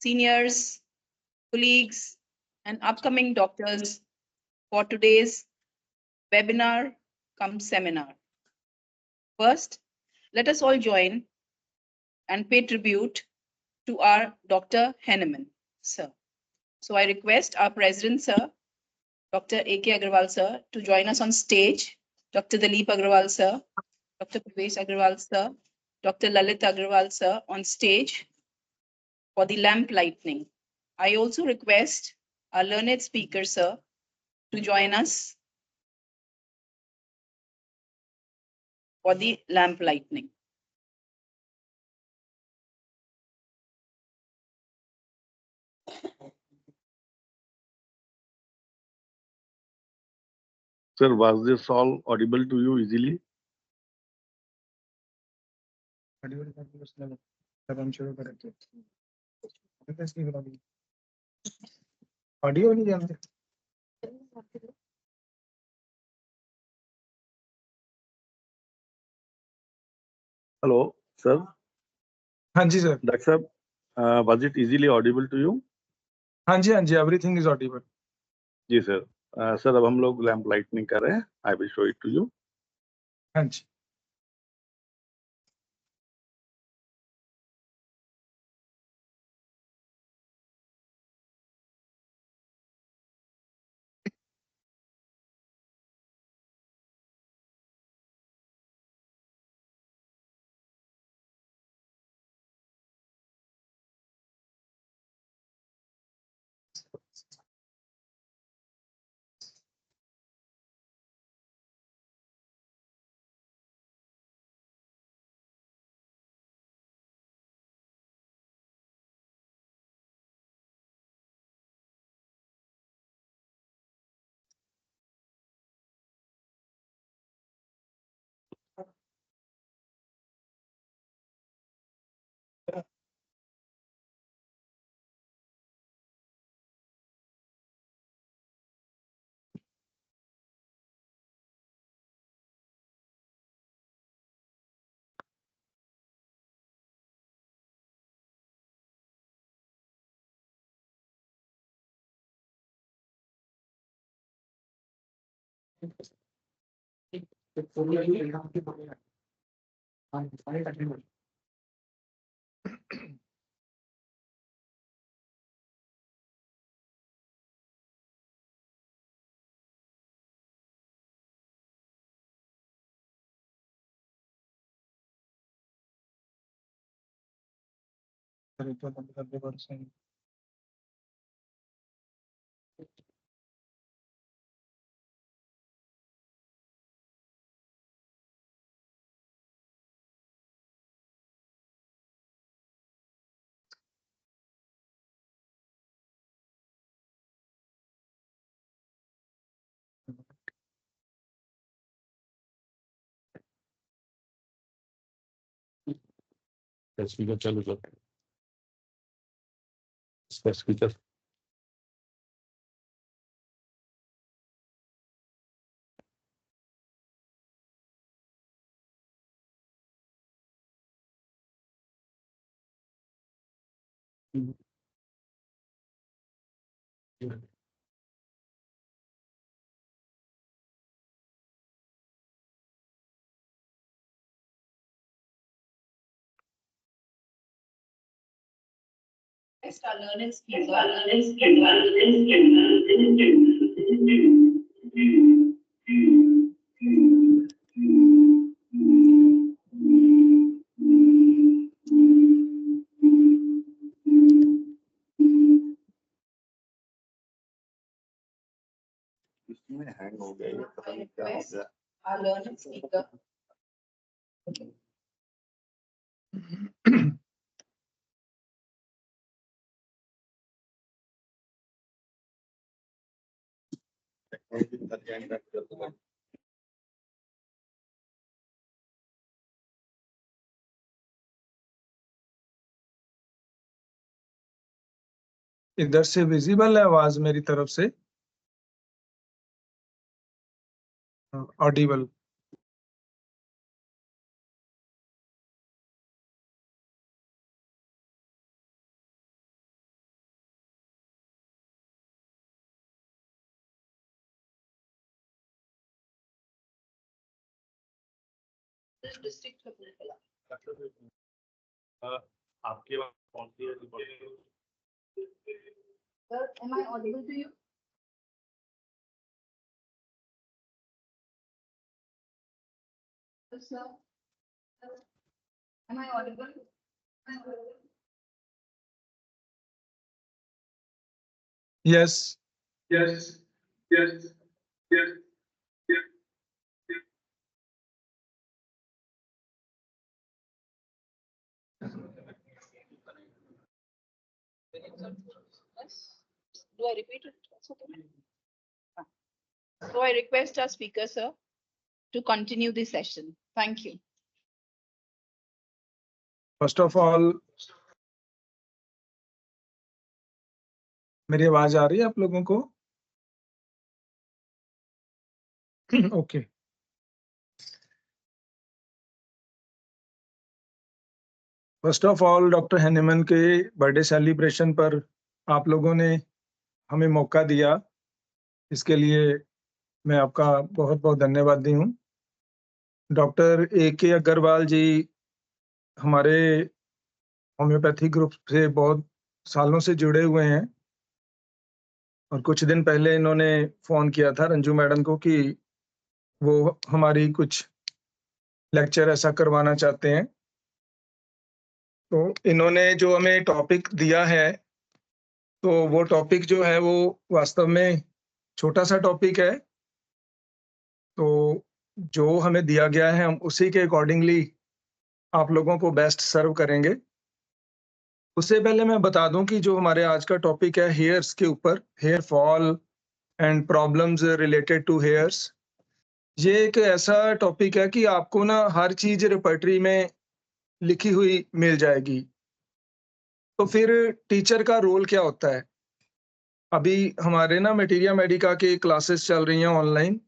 seniors, colleagues, and upcoming doctors for today's webinar cum seminar. First, let us all join and pay tribute to our Dr. Henneman, sir. So I request our President, sir, Dr. A.K. Agarwal, sir, to join us on stage. Dr. Dalip Agarwal, sir, Dr. Pravesh Agarwal, sir, Dr. Lalit Agarwal, sir, on stage for the lamp lightning. I also request our learned speaker, sir, to join us for the lamp lightning. Sir, was this all audible to you easily? Audio नहीं जानते Hello, sir. हाँ जी sir Doctor Sahab, was it easily audible to you? हाँ जी everything is audible जी sir. Sir अब हम लोग लैम्प लाइटनिंग कर रहे हैं. I will show it to you. हाँ जी स्पीकर चालू कर. इसका speaker. Next, our learned speaker, इसमें हैंग हो गया. ये पता नहीं क्या हो गया. our learned speaker, इधर से विजिबल है आवाज मेरी तरफ से ऑडिबल आपके वहाँ कौन सी है? Sir, am I audible to you? Sir, am I audible? Yes. Yes. Do I repeat it? That's okay. So I request our speaker, sir, to continue the session. Thank you. First of all, मेरी आवाज आ रही है आप लोगों को? Okay. First of all, doctor Hahnemann के birthday celebration पर आप लोगों ने हमें मौका दिया, इसके लिए मैं आपका बहुत बहुत धन्यवादी हूँ। डॉक्टर AK अग्रवाल जी हमारे होम्योपैथी ग्रुप से बहुत सालों से जुड़े हुए हैं और कुछ दिन पहले इन्होंने फोन किया था रंजू मैडम को कि वो हमारी कुछ लेक्चर ऐसा करवाना चाहते हैं। तो इन्होंने जो हमें टॉपिक दिया है, तो वो टॉपिक जो है वो वास्तव में छोटा सा टॉपिक है। तो जो हमें दिया गया है हम उसी के अकॉर्डिंगली आप लोगों को बेस्ट सर्व करेंगे। उससे पहले मैं बता दूं कि जो हमारे आज का टॉपिक है हेयर्स के ऊपर, hair fall and problems related to hairs, ये एक ऐसा टॉपिक है कि आपको ना हर चीज रिपर्टरी में लिखी हुई मिल जाएगी। तो फिर टीचर का रोल क्या होता है? अभी हमारे ना मटीरिया मेडिका के क्लासेस चल रही हैं ऑनलाइन,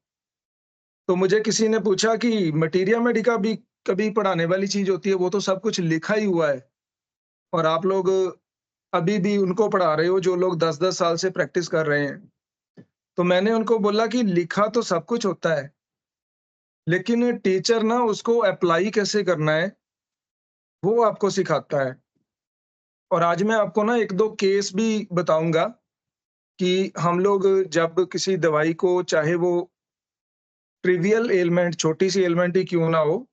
तो मुझे किसी ने पूछा कि मटीरिया मेडिका भी कभी पढ़ाने वाली चीज होती है? वो तो सब कुछ लिखा ही हुआ है और आप लोग अभी भी उनको पढ़ा रहे हो जो लोग 10-10 साल से प्रैक्टिस कर रहे हैं। तो मैंने उनको बोला कि लिखा तो सब कुछ होता है, लेकिन टीचर ना उसको अप्लाई कैसे करना है वो आपको सिखाता है। और आज मैं आपको ना 1-2 केस भी बताऊंगा कि हम लोग जब किसी दवाई को, चाहे वो ट्रिवियल एलिमेंट, छोटी सी एलिमेंट ही क्यों ना हो,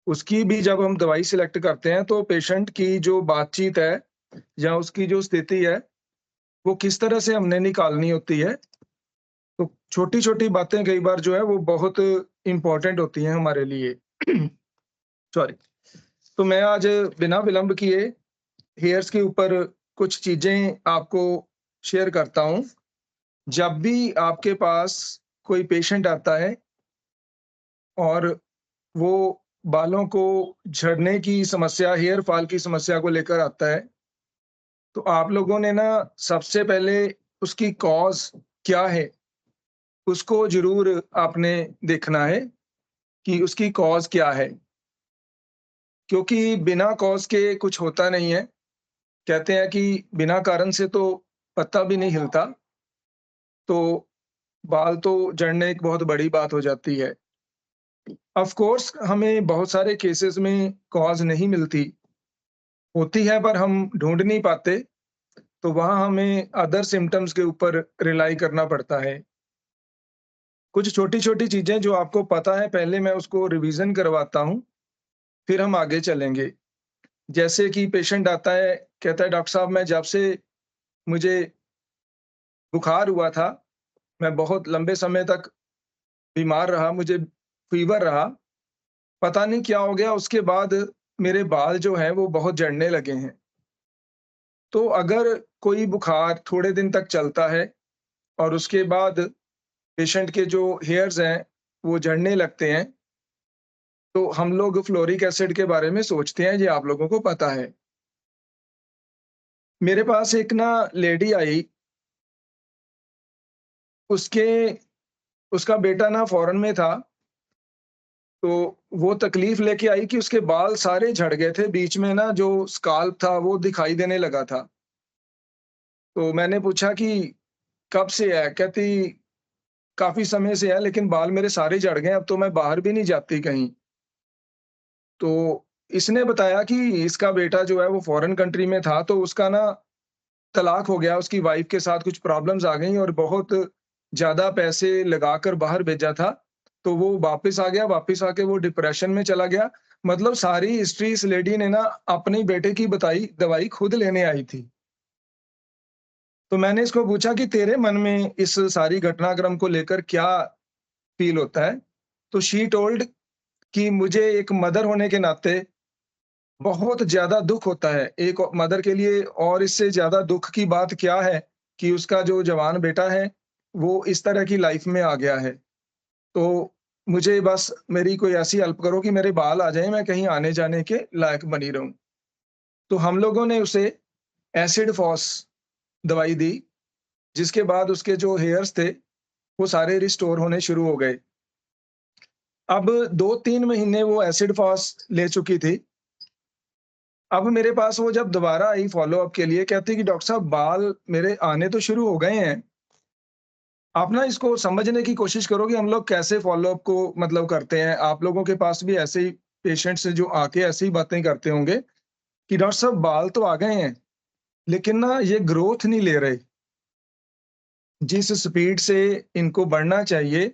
उसकी भी जब हम दवाई सिलेक्ट करते हैं तो पेशेंट की जो बातचीत है या उसकी जो स्थिति है वो किस तरह से हमने निकालनी होती है। तो छोटी छोटी बातें कई बार जो है वो बहुत इम्पोर्टेंट होती हैं हमारे लिए। सॉरी। तो मैं आज बिना विलंब किए हेयर्स के ऊपर कुछ चीजें आपको शेयर करता हूं। जब भी आपके पास कोई पेशेंट आता है और वो बालों को झड़ने की समस्या, हेयर फॉल की समस्या को लेकर आता है, तो आप लोगों ने ना सबसे पहले उसकी कॉज क्या है उसको जरूर आपने देखना है कि उसकी कॉज क्या है, क्योंकि बिना कॉज के कुछ होता नहीं है। कहते हैं कि बिना कारण से तो पत्ता भी नहीं हिलता, तो बाल तो झड़ने एक बहुत बड़ी बात हो जाती है। ऑफ कोर्स हमें बहुत सारे केसेस में कॉज नहीं मिलती, होती है पर हम ढूंढ नहीं पाते, तो वहां हमें अदर सिम्टम्स के ऊपर रिलाई करना पड़ता है। कुछ छोटी छोटी चीजें जो आपको पता है पहले मैं उसको रिवीजन करवाता हूँ, फिर हम आगे चलेंगे। जैसे कि पेशेंट आता है, कहता है डॉक्टर साहब मैं जब से मुझे बुखार हुआ था, मैं बहुत लंबे समय तक बीमार रहा, मुझे फीवर रहा, पता नहीं क्या हो गया, उसके बाद मेरे बाल जो हैं वो बहुत झड़ने लगे हैं। तो अगर कोई बुखार थोड़े दिन तक चलता है और उसके बाद पेशेंट के जो हेयर्स हैं वो झड़ने लगते हैं, तो हम लोग फ्लोरिक एसिड के बारे में सोचते हैं, ये आप लोगों को पता है। मेरे पास एक ना लेडी आई, उसका बेटा ना फॉरेन में था, तो वो तकलीफ लेके आई कि उसके बाल सारे झड़ गए थे, बीच में ना जो स्काल्प था वो दिखाई देने लगा था। तो मैंने पूछा कि कब से है? कहती काफी समय से है, लेकिन बाल मेरे सारे झड़ गए, अब तो मैं बाहर भी नहीं जाती कहीं। तो इसने बताया कि इसका बेटा जो है वो फॉरेन कंट्री में था, तो उसका ना तलाक हो गया, उसकी वाइफ के साथ कुछ प्रॉब्लम्स आ गई और बहुत ज़्यादा पैसे लगाकर बाहर भेजा था। तो वो वापस आ गया, वापस आके वो डिप्रेशन में चला गया। मतलब सारी हिस्ट्री इस लेडी ने ना अपने बेटे की बताई, दवाई खुद लेने आई थी। तो मैंने इसको पूछा कि तेरे मन में इस सारी घटनाक्रम को लेकर क्या फ़ील होता है? तो शी टोल्ड कि मुझे एक मदर होने के नाते बहुत ज़्यादा दुःख होता है, एक मदर के लिए, और इससे ज़्यादा दुःख की बात क्या है कि उसका जो जवान बेटा है, वो इस तरह की लाइफ़ में आ गया है। तो मुझे बस मेरी कोई ऐसी हेल्प करो कि मेरे बाल आ जाएँ, मैं कहीं आने-जाने के लायक बनी रहूँ। तो हम लोगों ने उसे एसिड फॉस दवाई दी, जिसके बाद उसके जो हेयर्स थे, वो सारे रिस्टोर होने शुरू हो गए। अब 2-3 महीने वो एसिड फॉस ले चुकी थी। अब मेरे पास वो जब दोबारा आई फ़ॉलो-अप के लिए, कहती कि डॉक्टर साहब बाल मेरे आने तो शुरू हो गए हैं। आप ना इसको समझने की कोशिश करो कि हम लोग कैसे फ़ॉलो-अप को मतलब करते हैं। आप लोगों के पास भी ऐसे ही पेशेंट्स हैं जो आके ऐसी ही बातें करते होंगे कि डॉक्टर साहब बाल तो आ गए हैं, लेकिन ना ये ग्रोथ नहीं ले रहे। जिस स्पीड से इनको बढ़ना चाहिए,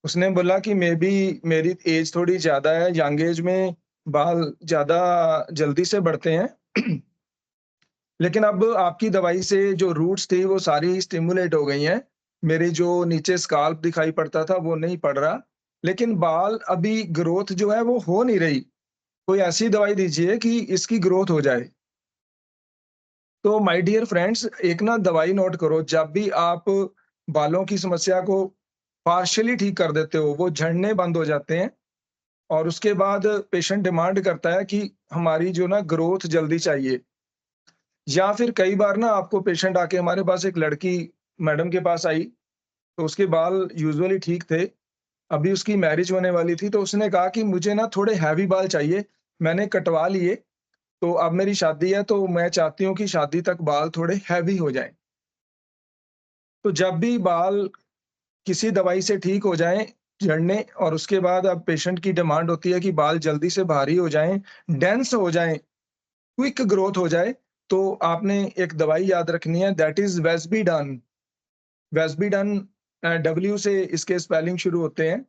उसने बोला कि मेबी मेरी एज थोड़ी ज़्यादा है, यंग एज में बाल ज़्यादा जल्दी से बढ़ते हैं। लेकिन अब आपकी दवाई से जो रूट्स थी वो सारी स्टिमुलेट हो गई हैं। मेरी जो नीचे स्काल्प दिखाई पड़ता था वो नहीं पड़ रहा, लेकिन बाल अभी ग्रोथ जो है वो हो नहीं रही। कोई ऐसी दवाई दीजिए कि इसकी ग्रोथ हो जाए। तो माय डियर फ्रेंड्स, एक ना दवाई नोट करो, जब भी आप बालों की समस्या को पार्शियली ठीक कर देते हो, वो झड़ने बंद हो जाते हैं और उसके बाद पेशेंट डिमांड करता है कि हमारी जो ना ग्रोथ जल्दी चाहिए। या फिर कई बार ना आपको पेशेंट आके, हमारे पास एक लड़की मैडम के पास आई, तो उसके बाल यूजुअली ठीक थे, अभी उसकी मैरिज होने वाली थी, तो उसने कहा कि मुझे ना थोड़े हैवी बाल चाहिए, मैंने कटवा लिए, तो अब मेरी शादी है, तो मैं चाहती हूँ कि शादी तक बाल थोड़े हैवी हो जाएँ। तो जब भी बाल किसी दवाई से ठीक हो जाएँ झड़ने, और उसके बाद अब पेशेंट की डिमांड होती है कि बाल जल्दी से भारी हो जाएँ, डेंस हो जाएँ, क्विक ग्रोथ हो जाए, तो आपने एक दवाई याद रखनी है, दैट इज़ वेस्बिडान। वेस्बिडान डब्ल्यू से इसके स्पेलिंग शुरू होते हैं,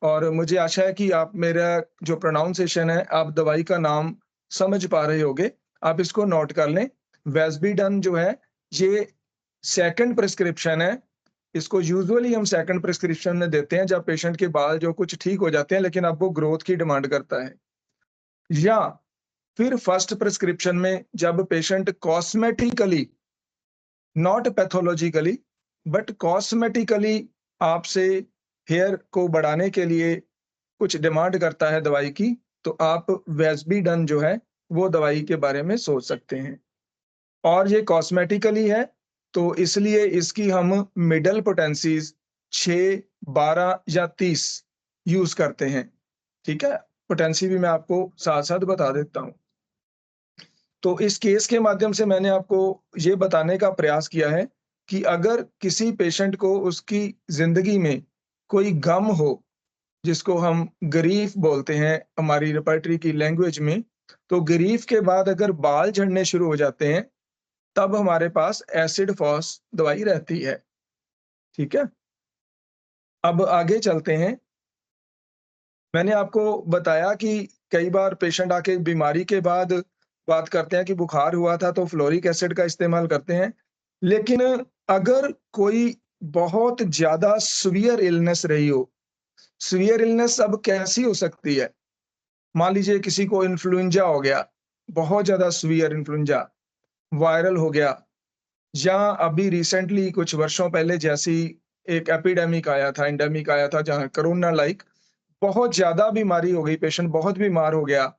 और मुझे आशा है कि आप मेरा जो प्रोनाउंसिएशन है, आप दवाई का नाम समझ पा रहे होंगे। आप इसको नोट कर लें। वेस्बिडान जो है, ये सेकंड प्रिस्क्रिप्शन है। इसको यूजुअली हम सेकंड प्रिस्क्रिप्शन में देते हैं जब पेशेंट के बाल जो कुछ ठीक हो जाते हैं, लेकिन अब वो ग्रोथ की डिमांड करता है। या फिर फर्स्ट प्रिस्क्रिप्शन में जब patient cosmetically, not pathologically, but cosmetically आपसे हेयर को बढ़ाने के लिए कुछ डिमांड करता है दवाई की, तो आप वेस्बिडान जो है, वो दवाई के बारे में सोच सकते हैं। और ये कॉस्मेटिकली है, तो इसलिए इसकी हम मिडल पोटेंसीज़ 6, 12 या 30 यूज़ करते हैं, ठीक है? पोटेंसी भी मैं आपको साथ-साथ बता देता हूँ। तो इस केस के माध्यम से मैंने आपको ये बताने का प्रयास किया है कि अगर किसी पेशेंट को उसकी ज़िंदगी में कोई गम हो, जिसको हम ग्रीफ़ बोलते हैं हमारी रेपर्टरी की लैंग्वेज में, तो ग्रीफ़ के बाद अगर बाल झड़ने शुरू हो जाते हैं, तब हमारे पास एसिड फॉस दवाई रहती है, ठीक है? अब आगे चलते हैं। मैंने आपको बताया कि कई बार पेशेंट आके बीमारी के बाद बात करते हैं कि बुखार हुआ था तो फ्लोरिक एसिड का इस्तेमाल करते हैं। लेकिन अगर कोई बहुत ज़्यादा सीवियर इलनेस रही हो, सीवियर इलनेस अब कैसी हो सकती है? मान लीजिए किसी को इन्फ्लुएंजा हो गया, बहुत ज़्यादा सीवियर इन्फ्लुएंजा, वायरल हो गया, या अभी रिसेंटली कुछ वर्षों पहले जैसी एक एपिडेमिक आया था, एंडेमिक आया था जहाँ कोरोना लाइक बहुत ज़्यादा बीमारी हो गई, पेशेंट बहुत बीमार हो गया,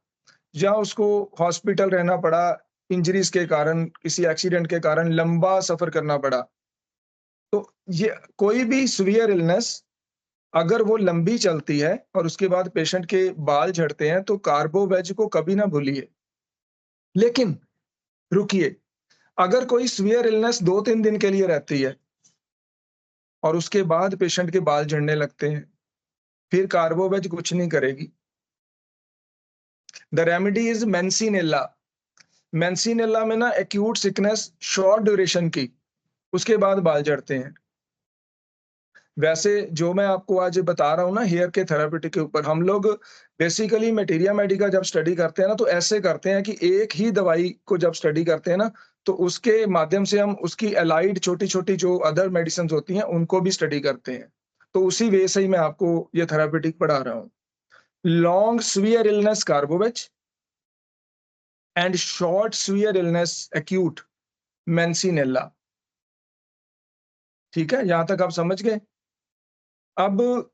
या उसको हॉस्पिटल रहना पड़ा, इंजरीज़ के कारण, किसी एक्सीडेंट के कारण लंबा सफ़र करना पड़ा। तो ये कोई भी सीवियर इलनेस अगर वो लंबी चलती है और उसके बाद पेशेंट के बाल झड़ते हैं, तो कार्बोवेज को कभी ना भूलिए। लेकिन रुकिए, अगर कोई सीवियर इलनेस 2-3 दिन के लिए रहती है और उसके बाद पेशेंट के बाल झड़ने लगते हैं, फिर कार्बोवेज कुछ नहीं करेगी। The remedy is mancinella. Mancinella में ना एक्यूट सिकनेस शॉर्ट ड्यूरेशन की, उसके बाद बाल झड़ते हैं। वैसे जो मैं आपको आज बता रहा हूँ ना हेयर के थेराप्यूटिक के ऊपर, हम लोग बेसिकली मटेरिया मेडिका जब स्टडी करते हैं ना, तो ऐसे करते हैं कि एक ही दवाई को जब स्टडी करते हैं ना, तो उसके माध्यम से हम उसकी अलाइड छोटी-छोटी जो अदर मेडिसिन्स होती हैं, उनको भी स्टडी करते हैं। तो उसी वे से ही मैं आपको ये थेराप्यूटिक पढ़ा रहा हूँ। Long severe illness carbo veg and short severe illness acute mancinella. ठीक है, यहाँ तक आप समझ गए? अब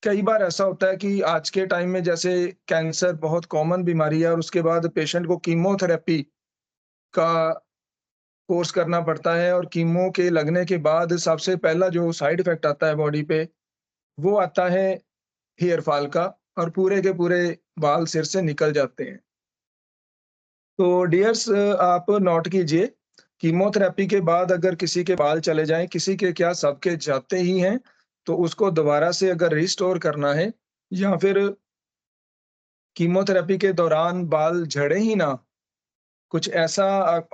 कई बार ऐसा होता है कि आज के टाइम में जैसे कैंसर बहुत कॉमन बीमारी है और उसके बाद पेशेंट को कीमोथेरेपी का कोर्स करना पड़ता है, और कीमो के लगने के बाद सबसे पहला जो साइड इफेक्ट आता है बॉडी पे, वो आता है हेयर फॉल का, और पूरे के पूरे बाल सिर से निकल जाते हैं। तो डियर्स, आप नोट कीजिए, कीमोथेरेपी के बाद अगर किसी के बाल चले जाएँ, किसी के क्या सबके जाते ही हैं, तो उसको दोबारा से अगर रिस्टोर करना है, या फिर कीमोथेरेपी के दौरान बाल झड़े ही ना, कुछ ऐसा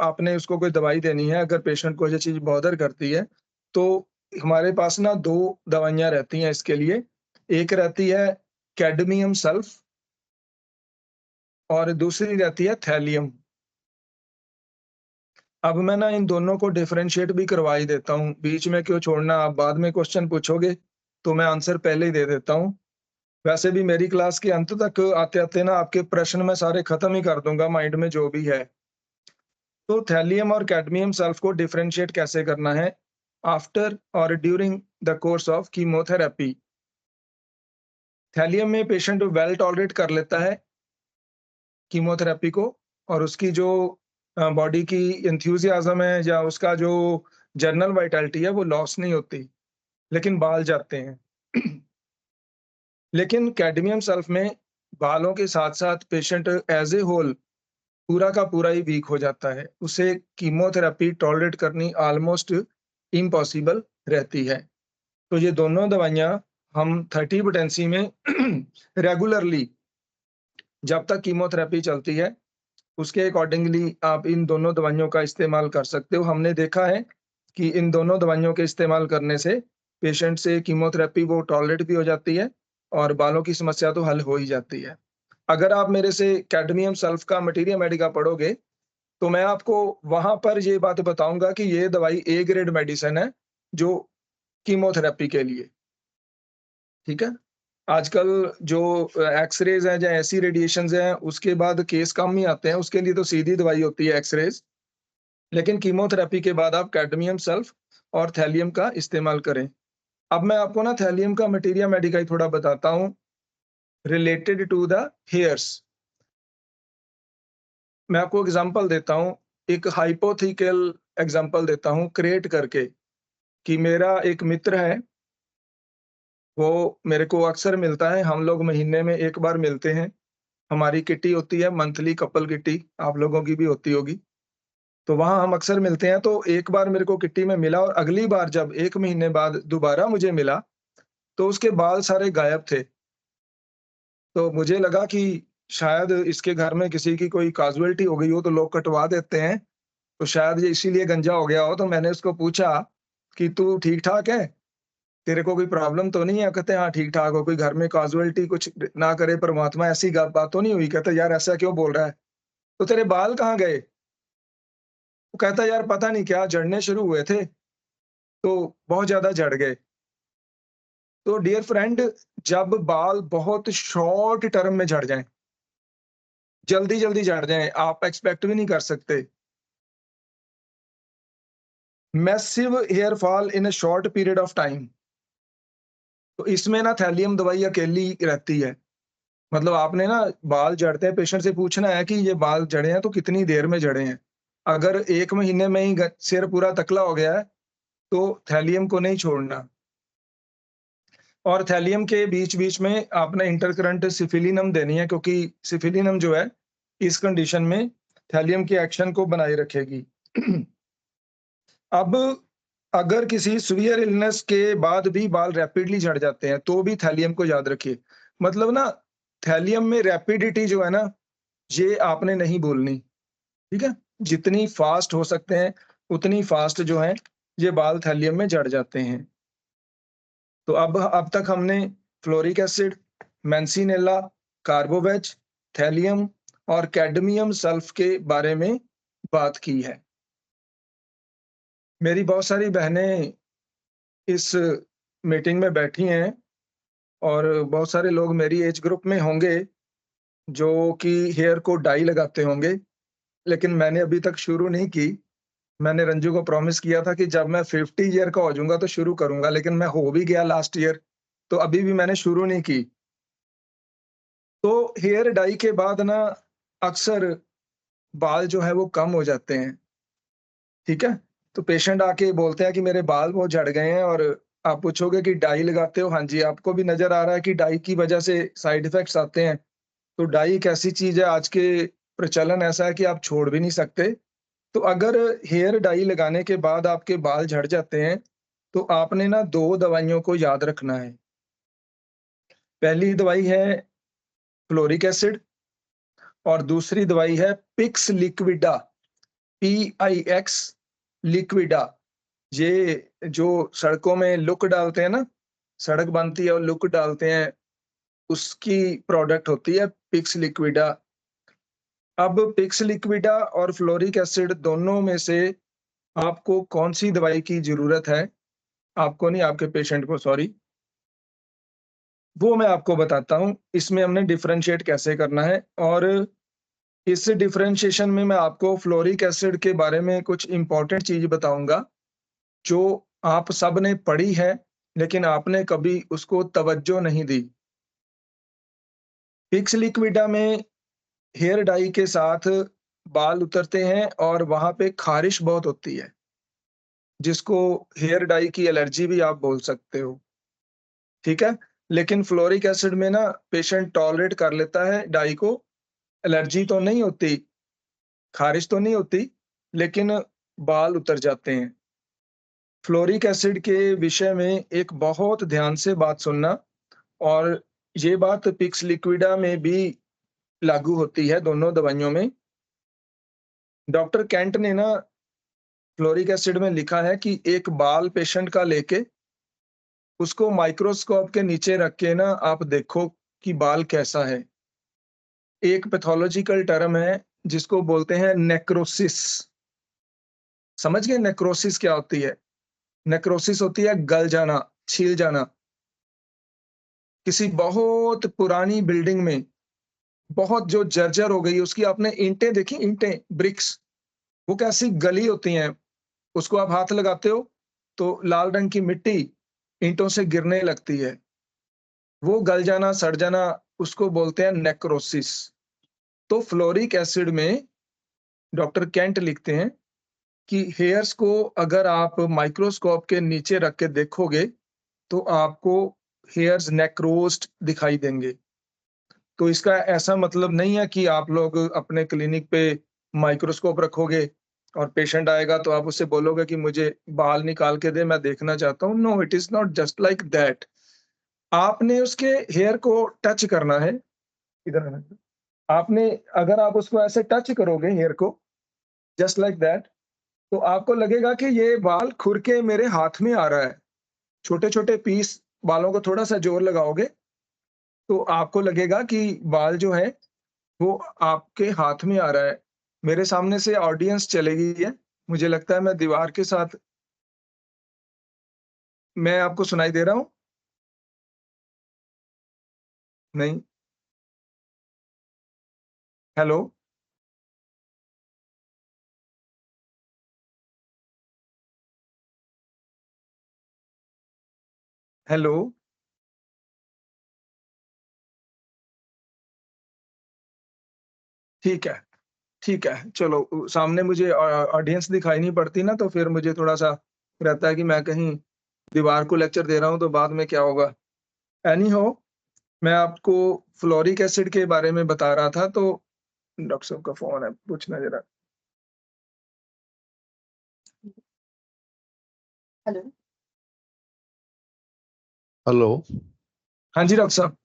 आपने उसको कोई दवाई देनी है, अगर पेशेंट को ये चीज़ बॉदर करती है, तो हमारे पास ना 2 दवाइयाँ रहती हैं इसके लिए। एक रहती है कैडमियम सल्फ और दूसरी रहती है थैलियम। अब मैं ना इन दोनों को डिफरेंशिएट भी करवा ही देता हूँ, बीच में क्यों छोड़ना, आप बाद में क्वेश्चन पूछोगे, तो मैं आंसर पहले ही दे देता हूँ। वैसे भी मेरी क्लास के अंत तक आते-आते ना आपके प्रश्न मैं सारे खत्म ही कर दूँगा माइंड में जो भी है। तो थैलियम और कैडमियम सल्फ को डिफरेंशिएट कैसे करना है आफ्टर और during the course of chemotherapy. Thallium में पेशेंट वेल टॉलरेट कर लेता है कीमोथेरेपी को, और उसकी जो बॉडी की एंथुसियाज्म है या उसका जो जनरल वाइटैलिटी है वो लॉस नहीं होती, लेकिन बाल जाते हैं। लेकिन कैडमियम सल्फ में बालों के साथ-साथ पेशेंट एज़ ए होल पूरा का पूरा ही वीक हो जाता है। उसे कीमोथेरेपी टॉलरेट करनी ऑलमोस्ट इम्पॉसिबल रहती है। तो ये दोनों दवाइयाँ हम 30 पोटेंसी में रेगुलरली जब तक कीमोथेरेपी चलती है, उसके अकॉर्डिंगली आप इन दोनों दवाइयों का इस्तेमाल कर सकते हो। हमने देखा है कि इन दोनों दवाइयों के इस्तेमाल करने से पेशेंट से कीमोथेरेपी वो टॉलरेट भी हो जाती है और बालों की समस्या तो हल हो ही जाती है। अगर आप मेरे से कैडमियम सल्फ का मटीरिया मेडिका पढ़ोगे, तो मैं आपको वहाँ पर ये बात बताऊँगा कि ये दवाई ए ग्रेड मेडिसिन है, जो कीमोथेरेपी के लिए, ठीक है? आजकल जो एक्स-रेज़ हैं या ऐसी रेडिएशंस हैं, उसके बाद केस कम ही आते हैं, उसके लिए तो सीधी दवाई होती है एक्स-रेज़। लेकिन कीमोथेरेपी के बाद आप कैडमियम सल्फ और थैलियम का इस्तेमाल करें। अब मैं आपको ना थैलियम का मटीरिया मेडिका ही थोड़ा बताता हूँ, रिलेटेड टू द हेयर्स। मैं आपको एग्ज़ाम्पल देता हूँ, एक हाइपोथेटिकल एग्ज़ाम्पल देता हूँ क्रिएट करके, कि मेरा एक मित्र है, वो मेरे को अक्सर मिलता है, हम लोग महीने में 1 बार मिलते हैं। हमारी किट्टी होती है मंथली कपल किट्टी, आप लोगों की भी होती होगी। तो वहाँ हम अक्सर मिलते हैं, तो एक बार मेरे को किट्टी में मिला और अगली बार जब 1 महीने बाद दोबारा मुझे मिला, तो उसके बाल सारे गायब थे। तो मुझे लगा कि शायद इसके घर में किसी की कोई कैज़ुअल्टी हो गई हो, तो लोग कटवा देते हैं, तो शायद ये इसीलिए गंजा हो गया हो। तो मैंने उसको पूछा कि तू ठीक-ठाक है? तेरे को कोई प्रॉब्लम तो नहीं है? कहते हैं हाँ, ठीक-ठाक हो, कोई घर में कैज़ुअल्टी कुछ ना करे परमात्मा, ऐसी ग बात तो नहीं हुई? कहता यार ऐसा क्यों बोल रहा है? तो तेरे बाल कहाँ गए? वो कहता यार पता नहीं क्या झड़ने शुरू हुए थे, तो बहुत ज़्यादा झड़ गए। तो डियर फ्रेंड, जब बाल बहुत शॉर्ट टर्म में झड़ जाएँ, जल्दी-जल्दी झड़ जाएँ, आप एक्सपेक्ट भी नहीं कर सकते। Massive hair fall in a short period of time, तो इसमें ना थैलियम दवाई अकेली रहती है। मतलब आपने ना बाल झड़ते हैं, पेशेंट से पूछना है कि ये बाल झड़े हैं तो कितनी देर में झड़े हैं। अगर 1 महीने में ही सिर पूरा टकला हो गया है, तो थैलियम को नहीं छोड़ना। और थैलियम के बीच-बीच में आपने इंटरकरंट सिफिलिनम देनी है, क्योंकि सिफिलिनम जो है, इस कंडीशन में थैलियम की एक्शन को बनाए रखेगी। अब अगर किसी सीवियर इलनेस के बाद भी बाल रैपिडली झड़ जाते हैं, तो भी थैलियम को याद रखिए। मतलब ना थैलियम में रैपिडिटी जो है ना, ये आपने नहीं बोलनी, ठीक है। जितनी फास्ट हो सकते हैं उतनी फास्ट जो है ये बाल थैलियम में जड़ जाते हैं। तो अब तक हमने फ्लोरिक एसिड, मैंसीनेला, कार्बोवेज, थैलियम और कैडमियम सल्फ के बारे में बात की है। मेरी बहुत सारी बहनें इस मीटिंग में बैठी हैं और बहुत सारे लोग मेरी एज ग्रुप में होंगे जो कि हेयर को डाई लगाते होंगे, लेकिन मैंने अभी तक शुरू नहीं की। मैंने रंजू को प्रॉमिस किया था कि जब मैं 50 ईयर का हो जाऊंगा तो शुरू करूंगा, लेकिन मैं हो भी गया लास्ट ईयर, तो अभी भी मैंने शुरू नहीं की। तो हेयर डाई के बाद ना अक्सर बाल जो है वो कम हो जाते हैं, ठीक है। तो पेशेंट आके बोलते हैं कि मेरे बाल बहुत झड़ गए हैं, और आप पूछोगे कि डाई लगाते हो? हाँ जी, आपको भी नजर आ रहा है कि डाई की वजह से साइड इफेक्ट्स आते हैं। तो डाई एक ऐसी चीज है, आज के प्रचलन ऐसा है कि आप छोड़ भी नहीं सकते। तो अगर हेयर डाई लगाने के बाद आपके बाल झड़ जाते हैं तो आपने ना 2 दवाइयों को याद रखना है। पहली दवाई है फ्लोरिक एसिड और दूसरी दवाई है पिक्स लिक्विडा, PIX लिक्विडा। ये जो सड़कों में लुक डालते हैं ना, सड़क बनती है और लुक डालते हैं, उसकी प्रोडक्ट होती है पिक्स लिक्विडा। अब पिक्स लिक्विडा और फ्लोरिक एसिड दोनों में से आपको कौन सी दवाई की जरूरत है, आपको नहीं, आपके पेशेंट को, सॉरी, वो मैं आपको बताता हूँ। इसमें हमने डिफरेंशिएट कैसे करना है, और इस डिफरेंशिएशन में मैं आपको फ्लोरिक एसिड के बारे में कुछ इंपॉर्टेंट चीज बताऊंगा जो आप सब ने पढ़ी है लेकिन आपने कभी उसको तवज्जो नहीं दी। पिक्स लिक्विडा में हेयर डाई के साथ बाल उतरते हैं और वहां पे खारिश बहुत होती है, जिसको हेयर डाई की एलर्जी भी आप बोल सकते हो, ठीक है। लेकिन फ्लोरिक एसिड में ना पेशेंट टॉलरेट कर लेता है डाई को, एलर्जी तो नहीं होती, खारिश तो नहीं होती, लेकिन बाल उतर जाते हैं। फ्लोरिक एसिड के विषय में एक बहुत ध्यान से बात सुनना, और ये बात पिक्स लिक्विडा में भी लागू होती है, दोनों दवाइयों में। डॉक्टर कैंट ने ना फ्लोरिक एसिड में लिखा है कि एक बाल पेशेंट का लेके उसको माइक्रोस्कोप के नीचे रख के ना आप देखो कि बाल कैसा है। एक पैथोलॉजिकल टर्म है जिसको बोलते हैं नेक्रोसिस। समझ गए नेक्रोसिस क्या होती है? नेक्रोसिस होती है गल जाना, छील जाना। किसी बहुत पुरानी बिल्डिंग में बहुत जो जर्जर हो गई, उसकी आपने ईंटें देखी, ईंटें, ब्रिक्स, वो कैसी गली होती हैं, उसको आप हाथ लगाते हो तो लाल रंग की मिट्टी ईंटों से गिरने लगती है, वो गल जाना, सड़ जाना, उसको बोलते हैं नेक्रोसिस। तो फ्लोरिक एसिड में डॉक्टर कैंट लिखते हैं कि हेयर्स को अगर आप माइक्रोस्कोप के नीचे रख के देखोगे तो आपको हेयर्स नेक्रोस्ड दिखाई देंगे। तो इसका ऐसा मतलब नहीं है कि आप लोग अपने क्लिनिक पे माइक्रोस्कोप रखोगे और पेशेंट आएगा तो आप उससे बोलोगे कि मुझे बाल निकाल के दे, मैं देखना चाहता हूँ। No, it is not just like that. आपने उसके हेयर को टच करना है, इधर आना। आपने, अगर आप उसको ऐसे टच करोगे हेयर को, जस्ट लाइक दैट, तो आपको लगेगा कि ये बाल खुर के मेरे हाथ में आ रहा है। छोटे छोटे पीस बालों को थोड़ा सा जोर लगाओगे तो आपको लगेगा कि बाल जो है वो आपके हाथ में आ रहा है। मेरे सामने से ऑडियंस चली गई है, मुझे लगता है मैं दीवार के साथ, मैं आपको सुनाई दे रहा हूँ? नहीं? हेलो? हेलो? ठीक है, ठीक है, चलो। सामने मुझे ऑडियंस दिखाई नहीं पड़ती ना, तो फिर मुझे थोड़ा सा रहता है कि मैं कहीं दीवार को लेक्चर दे रहा हूँ तो बाद में क्या होगा। एनी हो, मैं आपको फ्लोरिक एसिड के बारे में बता रहा था। तो डॉक्टर साहब का फोन है, पूछना जरा। हेलो। हेलो। हाँ जी डॉक्टर साहब।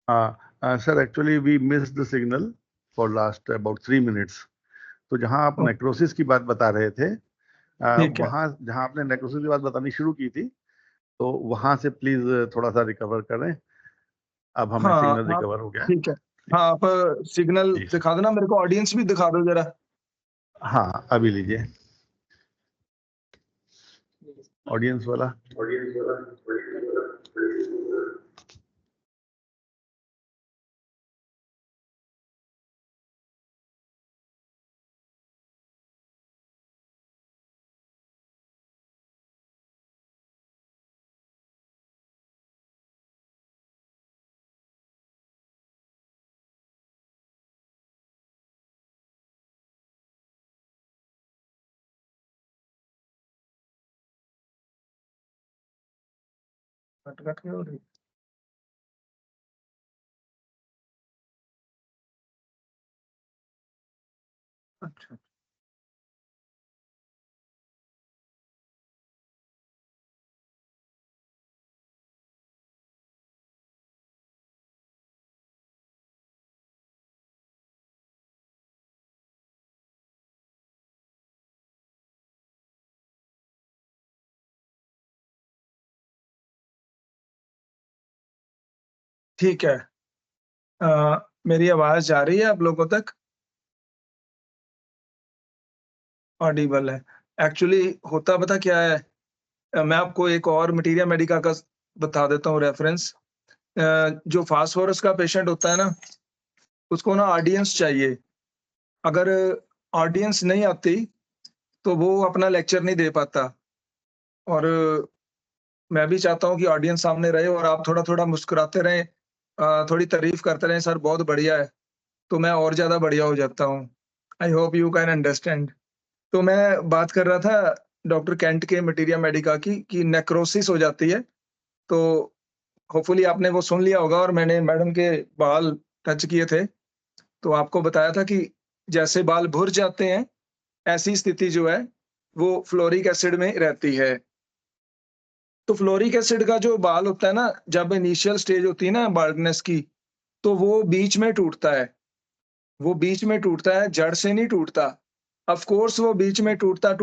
हाँ sir, actually we miss the signal for last about 3 minutes. तो जहां आप Oh. नेक्रोसिस की बात बता रहे थे, ठीक है। वहां जहां आपने नेक्रोसिस की बात बतानी शुरू की थी, तो वहां से प्लीज थोड़ा सा रिकवर करें। अब हमें हाँ सिग्नल हाँ रिकवर हो गया। ठीक है। हाँ आप सिग्नल जी। दिखा देना मेरे को, ऑडियंस भी दिखा दो जरा। हाँ अभी लीजिए ऑडियंस वाला। कट कट के हो रही। अच्छा ठीक है। मेरी आवाज जा रही है आप लोगों तक? ऑडिबल है। एक्चुअली होता पता क्या है, मैं आपको एक और मटीरिया मेडिका का बता देता हूँ रेफरेंस। जो फास्फोरस का पेशेंट होता है ना, उसको ना ऑडियंस चाहिए। अगर ऑडियंस नहीं आती तो वो अपना लेक्चर नहीं दे पाता। और मैं भी चाहता हूँ कि ऑडियंस सामने रहे और आप थोड़ा-थोड़ा मुस्कुराते रहें, थोड़ी तारीफ करते रहें, सर बहुत बढ़िया है, तो मैं और ज़्यादा बढ़िया हो जाता हूँ। I hope you can understand. तो मैं बात कर रहा था डॉक्टर केंट के मटीरिया मेडिका की कि नेक्रोसिस हो जाती है। तो होपफुली आपने वो सुन लिया होगा और मैंने मैडम के बाल टच किए थे, तो आपको बताया था कि जैसे बाल भुर जाते हैं, ऐसी स्थिति जो है, वो फ्लोरिक एसिड में रहती है। तो फ्लोरिक एसिड का जो बाल होता है ना, जब इनिशियल स्टेज होती है ना बाल्डनेस की, तो वो बीच में टूटता है। वो बीच में टूटता है, जड़ से नहीं टूटता। ऑफ कोर्स वो बीच में टूटता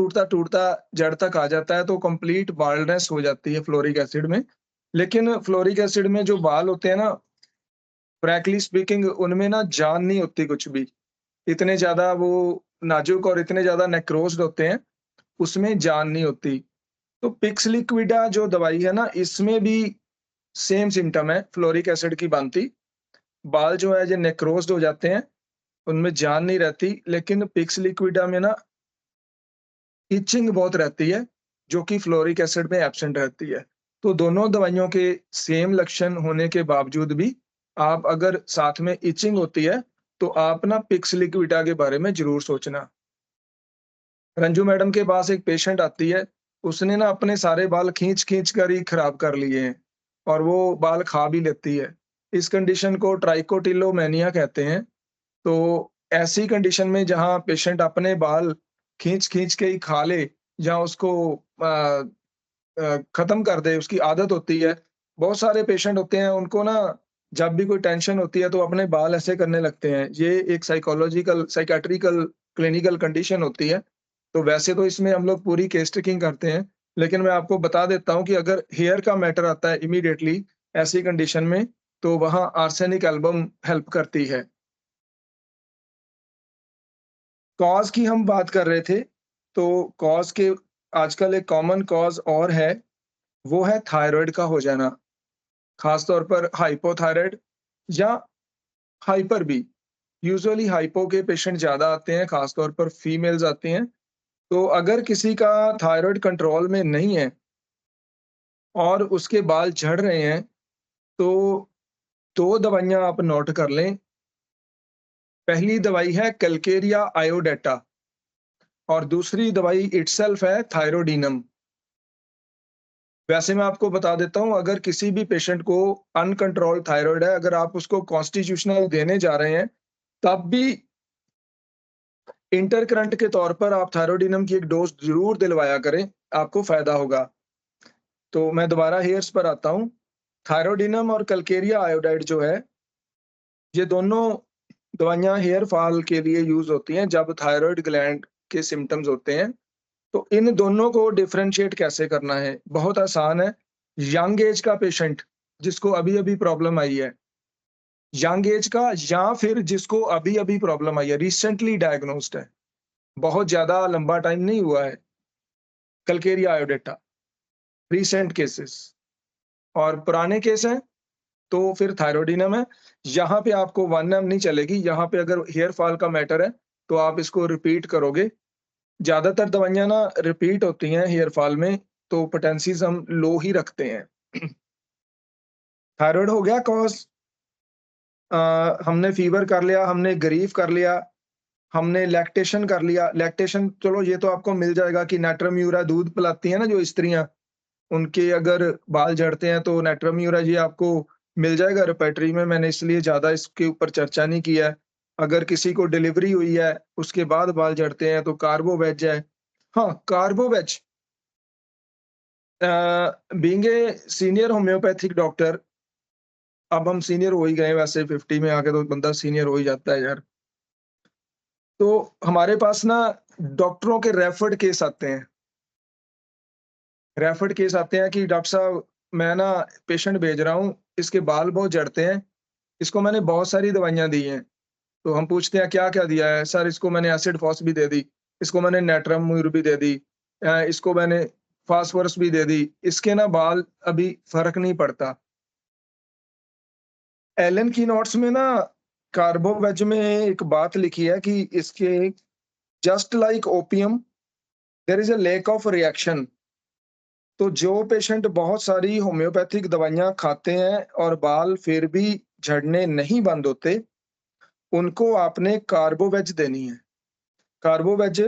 जड़ तक आ जाता है, तो कंप्लीट बाल्डनेस हो जाती है फ्लोरिक एसिड में। लेकिन फ्लोरिक एसिड में जो बाल होते हैं ना, फ्रैंकली स्पीकिंग उनमें ना जान नहीं होती कुछ भी। इतने ज़्यादा वो नाज़ुक और इतने ज़्यादा नेक्रोस्ड होते हैं, उसमें जान नहीं होती। तो पिक्स लिक्विडा जो दवाई है ना, इसमें भी सेम सिम्पटम है फ्लोरिक एसिड की भांति। बाल जो है जो नेक्रोस्ड हो जाते हैं, उनमें जान नहीं रहती, लेकिन पिक्स लिक्विडा में ना इचिंग बहुत रहती है, जो कि फ्लोरिक एसिड में एब्सेंट रहती है। तो दोनों दवाइयों के सेम लक्षण होने के बावजूद भी आप अगर साथ में इचिंग होती है, तो आप ना पिक्स लिक्विडा के बारे में ज़रूर सोचना। रंजू मैडम के पास एक पेशेंट आती है, उसने ना अपने सारे बाल खींच-खींच कर ही खराब कर लिए हैं और वो बाल खा भी लेती है। इस कंडीशन को ट्राइकोटिलोमैनिया कहते हैं। तो ऐसी कंडीशन में जहाँ पेशेंट अपने बाल खींच-खींच के ही खा ले या उसको खत्म कर दे, उसकी आदत होती है। बहुत सारे पेशेंट होते हैं, उनको ना जब भी कोई टेंशन होती है तो अपने बाल ऐसे करने लगते हैं। ये एक साइकोलॉजिकल, साइकियाट्रिकल, क्लिनिकल कंडीशन होती है। तो वैसे तो इसमें हम लोग पूरी केस टेकिंग करते हैं, लेकिन मैं आपको बता देता हूँ कि अगर हेयर का मैटर आता है इमीडिएटली ऐसी कंडीशन में, तो वहाँ आर्सेनिक एल्बम हेल्प करती है। कॉज़ की हम बात कर रहे थे, तो कॉज़ के आजकल एक कॉमन कॉज़ और है, वो है थायरॉइड का हो जाना, ख़ास तौर पर हाइपोथायरॉइड या हाइपर भी। यूजुअली हाइपो के पेशेंट ज़्यादा आते हैं, ख़ास तौर पर फीमेल्स आती हैं। तो अगर किसी का थायरॉइड कंट्रोल में नहीं है और उसके बाल झड़ रहे हैं, तो 2 दवाइयाँ आप नोट कर लें। पहली दवाई है कैलकेरिया आयोडेटा और दूसरी दवाई इटसेल्फ है थायरोडिनम। वैसे मैं आपको बता देता हूँ, अगर किसी भी पेशेंट को अनकंट्रोल्ड थायरॉइड है, अगर आप उसको कॉन्स्टिट्यूशनल देने जा रहे हैं, तब भी इंटरकरंट के तौर पर आप थायरोडिनम की एक डोज़ ज़रूर दिलवाया करें, आपको फ़ायदा होगा। तो मैं दोबारा हेयर्स पर आता हूँ। थायरोडिनम और कैलकेरिया आयोडाइड जो है, ये दोनों दवाइयाँ हेयर फॉल के लिए यूज होती हैं जब थायराइड ग्लैंड के सिम्टम्स होते हैं। तो इन दोनों को डिफरेंशिएट कैसे करना है? बहुत आसान है। यंग एज का पेशेंट जिसको अभी-अभी प्रॉब्लम आई है, यंग एज का या फिर जिसको अभी-अभी प्रॉब्लम आई है, रिसेंटली डायग्नोस्ड है, बहुत ज़्यादा लंबा टाइम नहीं हुआ है, कल्केरिया आयोडेटा, रिसेंट केसेस और पुराने केस हैं, तो फिर थायरोइडिनम है। यहाँ पे आपको 1 नहीं चलेगी, यहाँ पे अगर हेयर फॉल का मैटर है, तो आप इसको रिपीट करोगे। ज़्यादातर दवाइयाँ ना रिपीट होती हैं हेयर फॉल में, तो पोटेंसीज़ हम लो ही रखते हैं। थायरॉइड हो गया कॉज़, हमने फीवर कर लिया, हमने ग्रीफ कर लिया, हमने लैक्टेशन कर लिया। लैक्टेशन चलो ये तो आपको मिल जाएगा कि नाट्रम यूरा दूध पिलाती हैं ना जो स्त्रियाँ, उनके अगर बाल झड़ते हैं तो नाट्रम यूरा ये आपको मिल जाएगा रेपर्टरी में, मैंने इसलिए ज़्यादा इसके ऊपर चर्चा नहीं किया है। अगर किसी को डिलीवरी हुई है, उसके बाद बाल झड़ते हैं तो कार्बोवेज है। हाँ, carbo veg being a senior homeopathic doctor, अब हम सीनियर हो ही गए वैसे 50 में आके तो बंदा सीनियर हो ही जाता है यार। तो हमारे पास ना डॉक्टरों के रेफर्ड केस आते हैं। रेफर्ड केस आते हैं कि डॉक्टर साहब मैं ना पेशेंट भेज रहा हूँ, इसके बाल बहुत झड़ते हैं, इसको मैंने बहुत सारी दवाइयाँ दी हैं। तो हम पूछते हैं क्या-क्या दिया है? सर इसको मैंने एसिड फॉस भी दे दी, इसको मैंने नाट्रम म्यूर भी दे दी, इसको मैंने फास्फोरस भी दे दी, इसके ना बाल अभी फ़र्क नहीं पड़ता। एलन की नोट्स में ना कार्बोवेज में एक बात लिखी है कि इसके just like opium there is a lack of reaction. तो जो पेशेंट बहुत सारी होम्योपैथिक दवाइयाँ खाते हैं और बाल फिर भी झड़ने नहीं बंद होते, उनको आपने कार्बोवेज देनी है। कार्बोवेज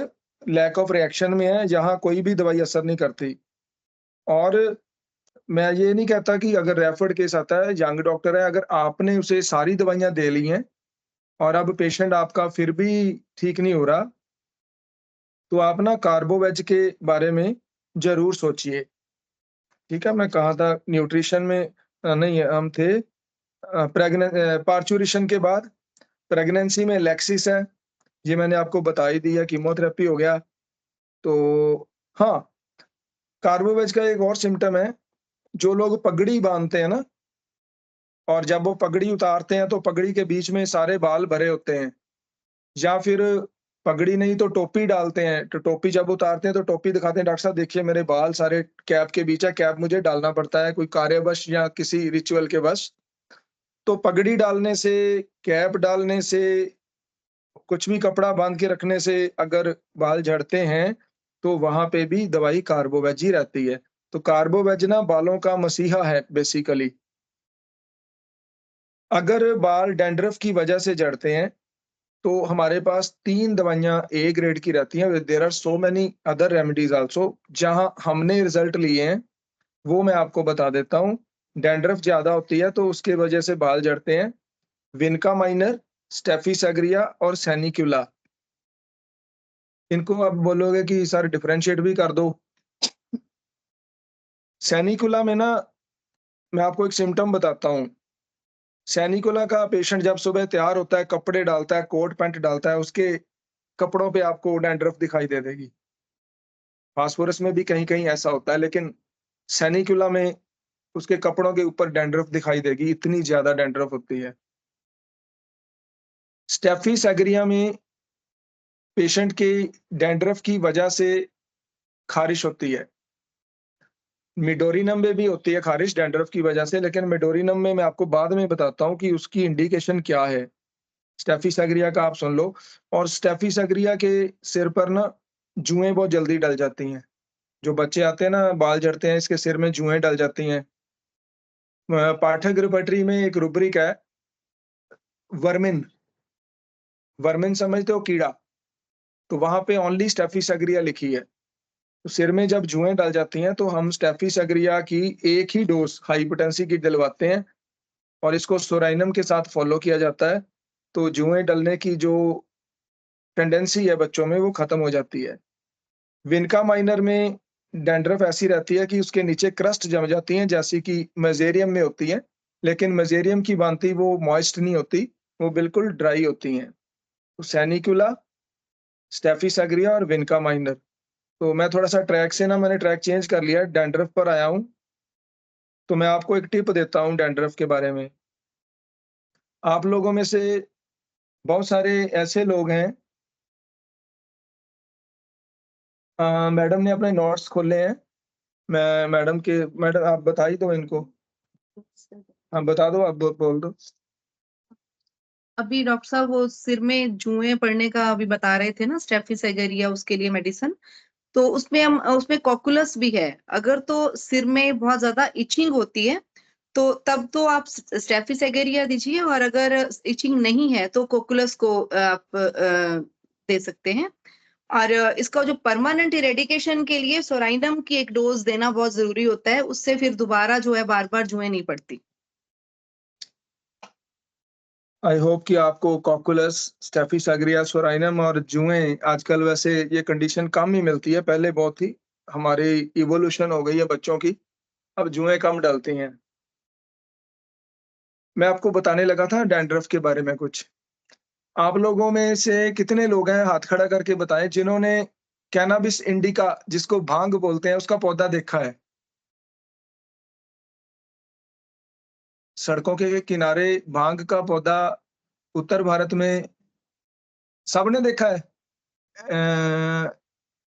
लैक ऑफ रिएक्शन में है, यहाँ कोई भी दवाई असर नहीं करती। और मैं ये नहीं कहता कि अगर रेफर्ड केस आता है, यंग डॉक्टर है, अगर आपने उसे सारी दवाइयाँ दे ली हैं और अब पेशेंट आपका फिर भी ठीक नहीं हो रहा, तो आप ना कार्बोवेज के बारे में ज़रूर सोचिए। ठीक है, मैं कहाँ था? न्यूट्रिशन में नहीं हम थे पार्चुरेशन के बाद प्रेगनेंसी में लैक्सिस है, ये मैंने आपको बता ही दिया, कीमोथेरेपी हो गया। तो हाँ, कार्बोवेज का एक और सिम्पटम है, जो लोग पगड़ी बाँधते हैं ना और जब वो पगड़ी उतारते हैं तो पगड़ी के बीच में सारे बाल भरे होते हैं, या फिर पगड़ी नहीं तो टोपी डालते हैं, तो टोपी जब उतारते हैं तो टोपी दिखाते हैं, डॉक्टर साहब देखिए मेरे बाल सारे कैप के बीच है, कैप मुझे डालना पड़ता है कोई कार्यवश या किसी रिचुअल के वश। तो पगड़ी डालने से, कैप डालने से, कुछ भी कपड़ा बाँध के रखने से अगर बाल झड़ते हैं, तो वहाँ पे भी दवाई कार्बोवेज ही रहती है। तो कार्बोवेज ना बालों का मसीहा है बेसिकली। अगर बाल डैंड्रफ की वजह से झड़ते हैं, तो हमारे पास 3 दवाइयाँ ए ग्रेड की रहती हैं। There are so many other remedies also, जहाँ हमने रिज़ल्ट लिए हैं, वो मैं आपको बता देता हूँ। डैंड्रफ ज़्यादा होती है, तो उसके वजह से बाल झड़ते हैं। विनका माइनर, स्टेफिसेग्रिया और सैनिक्यूला। इनको आप बोलोगे कि सर डिफरेंशिएट भी कर दो। सैनिक्यूला में ना मैं आपको एक सिम्पटम बताता हूँ। सैनिकुला का पेशेंट जब सुबह तैयार होता है, कपड़े डालता है, कोट पैंट डालता है, उसके कपड़ों पे आपको डैंड्रफ दिखाई दे देगी। फास्फोरस में भी कहीं-कहीं ऐसा होता है, लेकिन सैनिकुला में उसके कपड़ों के ऊपर डैंड्रफ दिखाई देगी, इतनी ज़्यादा डैंड्रफ होती है। स्टेफी सैग्रिया में पेशेंट की डैंड्रफ की वजह से ख़ारिश होती है। मिडोरिनम में भी होती है ख़ारिश डैंड्रफ की वजह से, लेकिन मिडोरिनम में मैं आपको बाद में बताता हूँ कि उसकी इंडिकेशन क्या है। स्टेफिसेग्रिया का आप सुन लो। और स्टेफिसेग्रिया के सिर पर ना जुएँ बहुत जल्दी डल जाती हैं। जो बच्चे आते हैं ना, बाल झड़ते हैं, इसके सिर में जुएँ डल जाती हैं। पाठक रिपर्टरी में एक रूब्रिक है, वर्मिन। वर्मिन समझते हो, कीड़ा? तो वहाँ पे ओनली स्टेफिसेग्रिया लिखी है। तो सिर में जब जुएँ डल जाती हैं, तो हम स्टेफिसेग्रिया की एक ही डोज़ हाई पोटेंसी की दिलवाते हैं और इसको सोराइनम के साथ फ़ॉलो किया जाता है। तो जुएँ डलने की जो टेंडेंसी है बच्चों में, वो खत्म हो जाती है। विनका माइनर में डैंड्रफ ऐसी रहती है कि उसके नीचे क्रस्ट जम जाती हैं, जैसे कि मेजेरियम में होती है, लेकिन मेजेरियम की भांति वो मॉइस्ट नहीं होती। वो बिल्कुल ड्राई होती हैं। तो सैनिकुला, स्टेफिस एग्रिया और विनका माइनर। तो मैं थोड़ा सा मैंने ट्रैक चेंज कर लिया, डैंड्रफ पर आया हूँ। तो मैं आपको एक टिप देता हूँ डैंड्रफ के बारे में। आप लोगों में से बहुत सारे ऐसे लोग हैं, मैडम ने अपने नोट्स खोले हैं। मैडम आप बता ही दो इनको। हाँ, बता दो, आप बोल दो। अभी डॉक्टर साहब वो सिर में जुएं पड़ने का अभी बता रहे थे ना, स्टेफिस एगरिया, उसके लिए मेडिसिन। तो उसमें कॉकुलस भी है। अगर तो सिर में बहुत ज्यादा इचिंग होती है तो तब तो आप स्टेफिस एगरिया दीजिए, और अगर इचिंग नहीं है तो कोकुलस को आप दे सकते हैं। और इसका जो परमानेंट इरेडिकेशन के लिए सोराइनम की एक डोज देना बहुत जरूरी होता है, उससे फिर दोबारा जो है बार बार जुएं नहीं पड़ती। आई होप कि आपको कॉकुलस, स्टेफिस एग्रिया, सोराइनम और जुएं, आजकल वैसे ये कंडीशन कम ही मिलती है, पहले बहुत ही हमारी इवोल्यूशन हो गई है बच्चों की, अब जुएं कम डलती हैं। मैं आपको बताने लगा था डैंड्रफ के बारे में कुछ। आप लोगों में से कितने लोग हैं, हाथ खड़ा करके बताएं, जिन्होंने कैनाबिस इंडिका, जिसको भांग बोलते हैं, उसका पौधा देखा है? सड़कों के किनारे भांग का पौधा उत्तर भारत में सबने देखा है?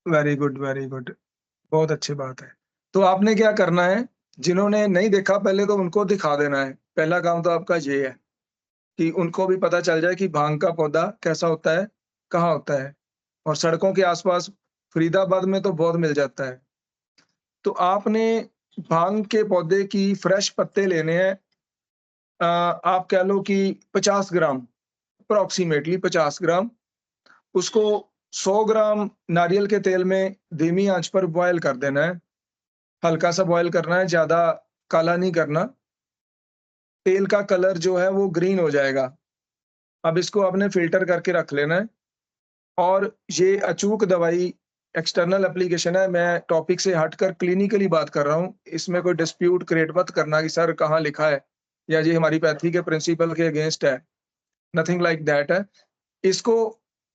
वेरी गुड, वेरी गुड, बहुत अच्छी बात है। तो आपने क्या करना है, जिन्होंने नहीं देखा पहले तो उनको दिखा देना है। पहला काम तो आपका ये है कि उनको भी पता चल जाए कि भांग का पौधा कैसा होता है, कहाँ होता है। और सड़कों के आसपास फरीदाबाद में तो बहुत मिल जाता है। तो आपने भांग के पौधे की फ्रेश पत्ते लेने हैं। आप कह लो कि 50 ग्राम, अप्रॉक्सीमेटली 50 ग्राम। उसको 100 ग्राम नारियल के तेल में धीमी आंच पर बॉयल कर देना है। हल्का सा बॉयल करना है, ज़्यादा काला नहीं करना। तेल का कलर जो है वो ग्रीन हो जाएगा। अब इसको आपने फ़िल्टर करके रख लेना है। और ये अचूक दवाई एक्सटर्नल एप्लीकेशन है, मैं टॉपिक से हटकर क्लिनिकली बात कर रहा हूँ। इसमें कोई डिस्प्यूट क्रिएट मत करना कि सर कहाँ लिखा है या ये हमारी पैथी के प्रिंसिपल के अगेंस्ट है। नथिंग लाइक दैट है। इसको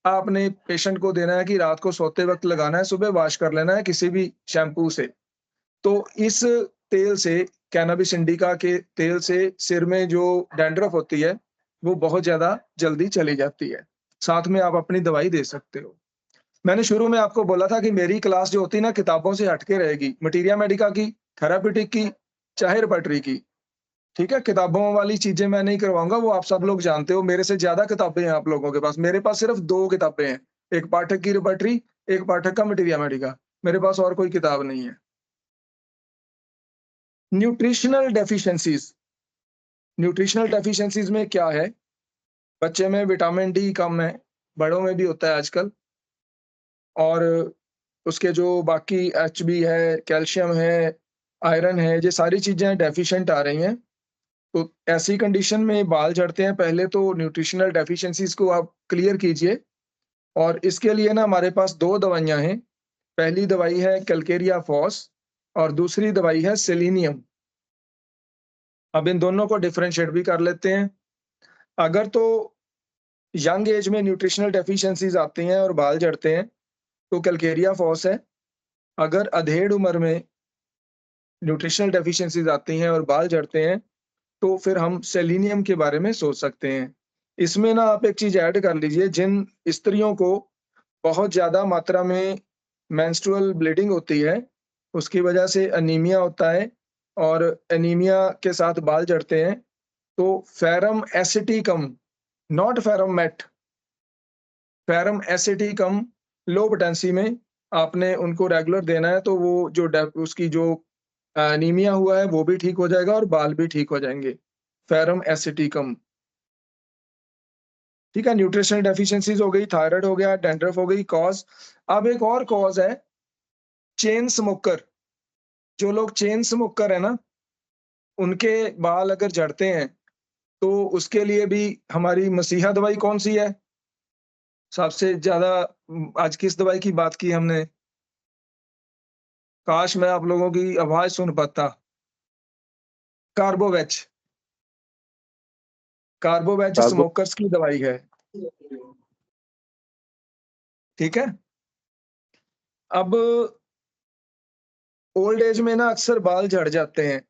आपने पेशेंट को देना है कि रात को सोते वक़्त लगाना है, सुबह वॉश कर लेना है किसी भी शैम्पू से। तो इस तेल से, कैनाबिस इंडिका के तेल से सिर में जो डैंड्रफ होती है, वो बहुत ज़्यादा जल्दी चली जाती है। साथ में आप अपनी दवाई दे सकते हो। मैंने शुरू में आपको बोला था कि मेरी क्लास जो होती है ना, किताबों से हट के रहेगी। मटीरिया मेडिका की, थेराप्यूटिक की, चाहे रेपर्टरी की। ठीक है? किताबों वाली चीज़ें मैं नहीं करवाऊँगा, वो आप सब लोग जानते हो। मेरे से ज़्यादा किताबें हैं आप लोगों के पास। मेरे पास सिर्फ़ 2 किताबें हैं। एक पाठक की रेपर्टरी, एक पाठक का मटीरिया मेडिका। मेरे पास और कोई किताब नहीं है। Nutritional deficiencies. न्यूट्रिशनल डेफिशिएंसीज़ में क्या है? बच्चे में विटामिन डी कम है, बड़ों में भी होता है आजकल। और उसके जो बाकी एचबी है, कैल्शियम है, आयरन है, ये सारी चीज़ें डेफिशिएंट आ रही हैं। तो ऐसी कंडीशन में बाल झड़ते हैं। पहले तो न्यूट्रिशनल डेफिशिएंसीज़ को आप क्लियर कीजिए, और इसके लिए ना हमारे पास 2 दवाइयाँ हैं। पहली दवाई है कैलकेरिया फॉस और दूसरी दवाई है सेलेनियम। अब इन दोनों को डिफरेंशिएट भी कर लेते हैं। अगर तो यंग एज में न्यूट्रिशनल डेफिशिएंसीज़ आती हैं और बाल झड़ते हैं, तो कैलकेरिया फॉस है। अगर अधेड़ उम्र में न्यूट्रिशनल डेफिशिएंसीज़ आती हैं और बाल झड़ते हैं, तो फिर हम सेलेनियम के बारे में सोच सकते हैं। इसमें ना आप एक चीज़ ऐड कर लीजिए, जिन स्त्रियों को बहुत ज़्यादा मात्रा में मेंस्ट्रुअल ब्लीडिंग होती है, उसकी वजह से एनीमिया होता है और एनीमिया के साथ बाल झड़ते हैं, तो ferrum aceticum, not ferrum met, ferrum aceticum low potency में आपने उनको रेगुलर देना है, तो वो जो उसकी जो एनीमिया हुआ है वो भी ठीक हो जाएगा और बाल भी ठीक हो जाएँगे। फेरम एसिटिकम। ठीक है? न्यूट्रिशनल डेफिशिएंसीज़ हो गई, थायराइड हो गया, डैंड्रफ हो गई कॉज़। अब एक और कॉज़ है, चेन स्मोकर। जो लोग चेन स्मोकर है ना, उनके बाल अगर झड़ते हैं, तो उसके लिए भी हमारी मसीहा दवाई कौन-सी है? सबसे ज़्यादा आज किस दवाई की बात की हमने? काश मैं आप लोगों की आवाज़ सुन पाता। कार्बोवेच। कार्बोवेज कार्बो- स्मोकर्स की दवाई है, ठीक है। अब ओल्ड एज में ना अक्सर बाल झड़ जाते हैं,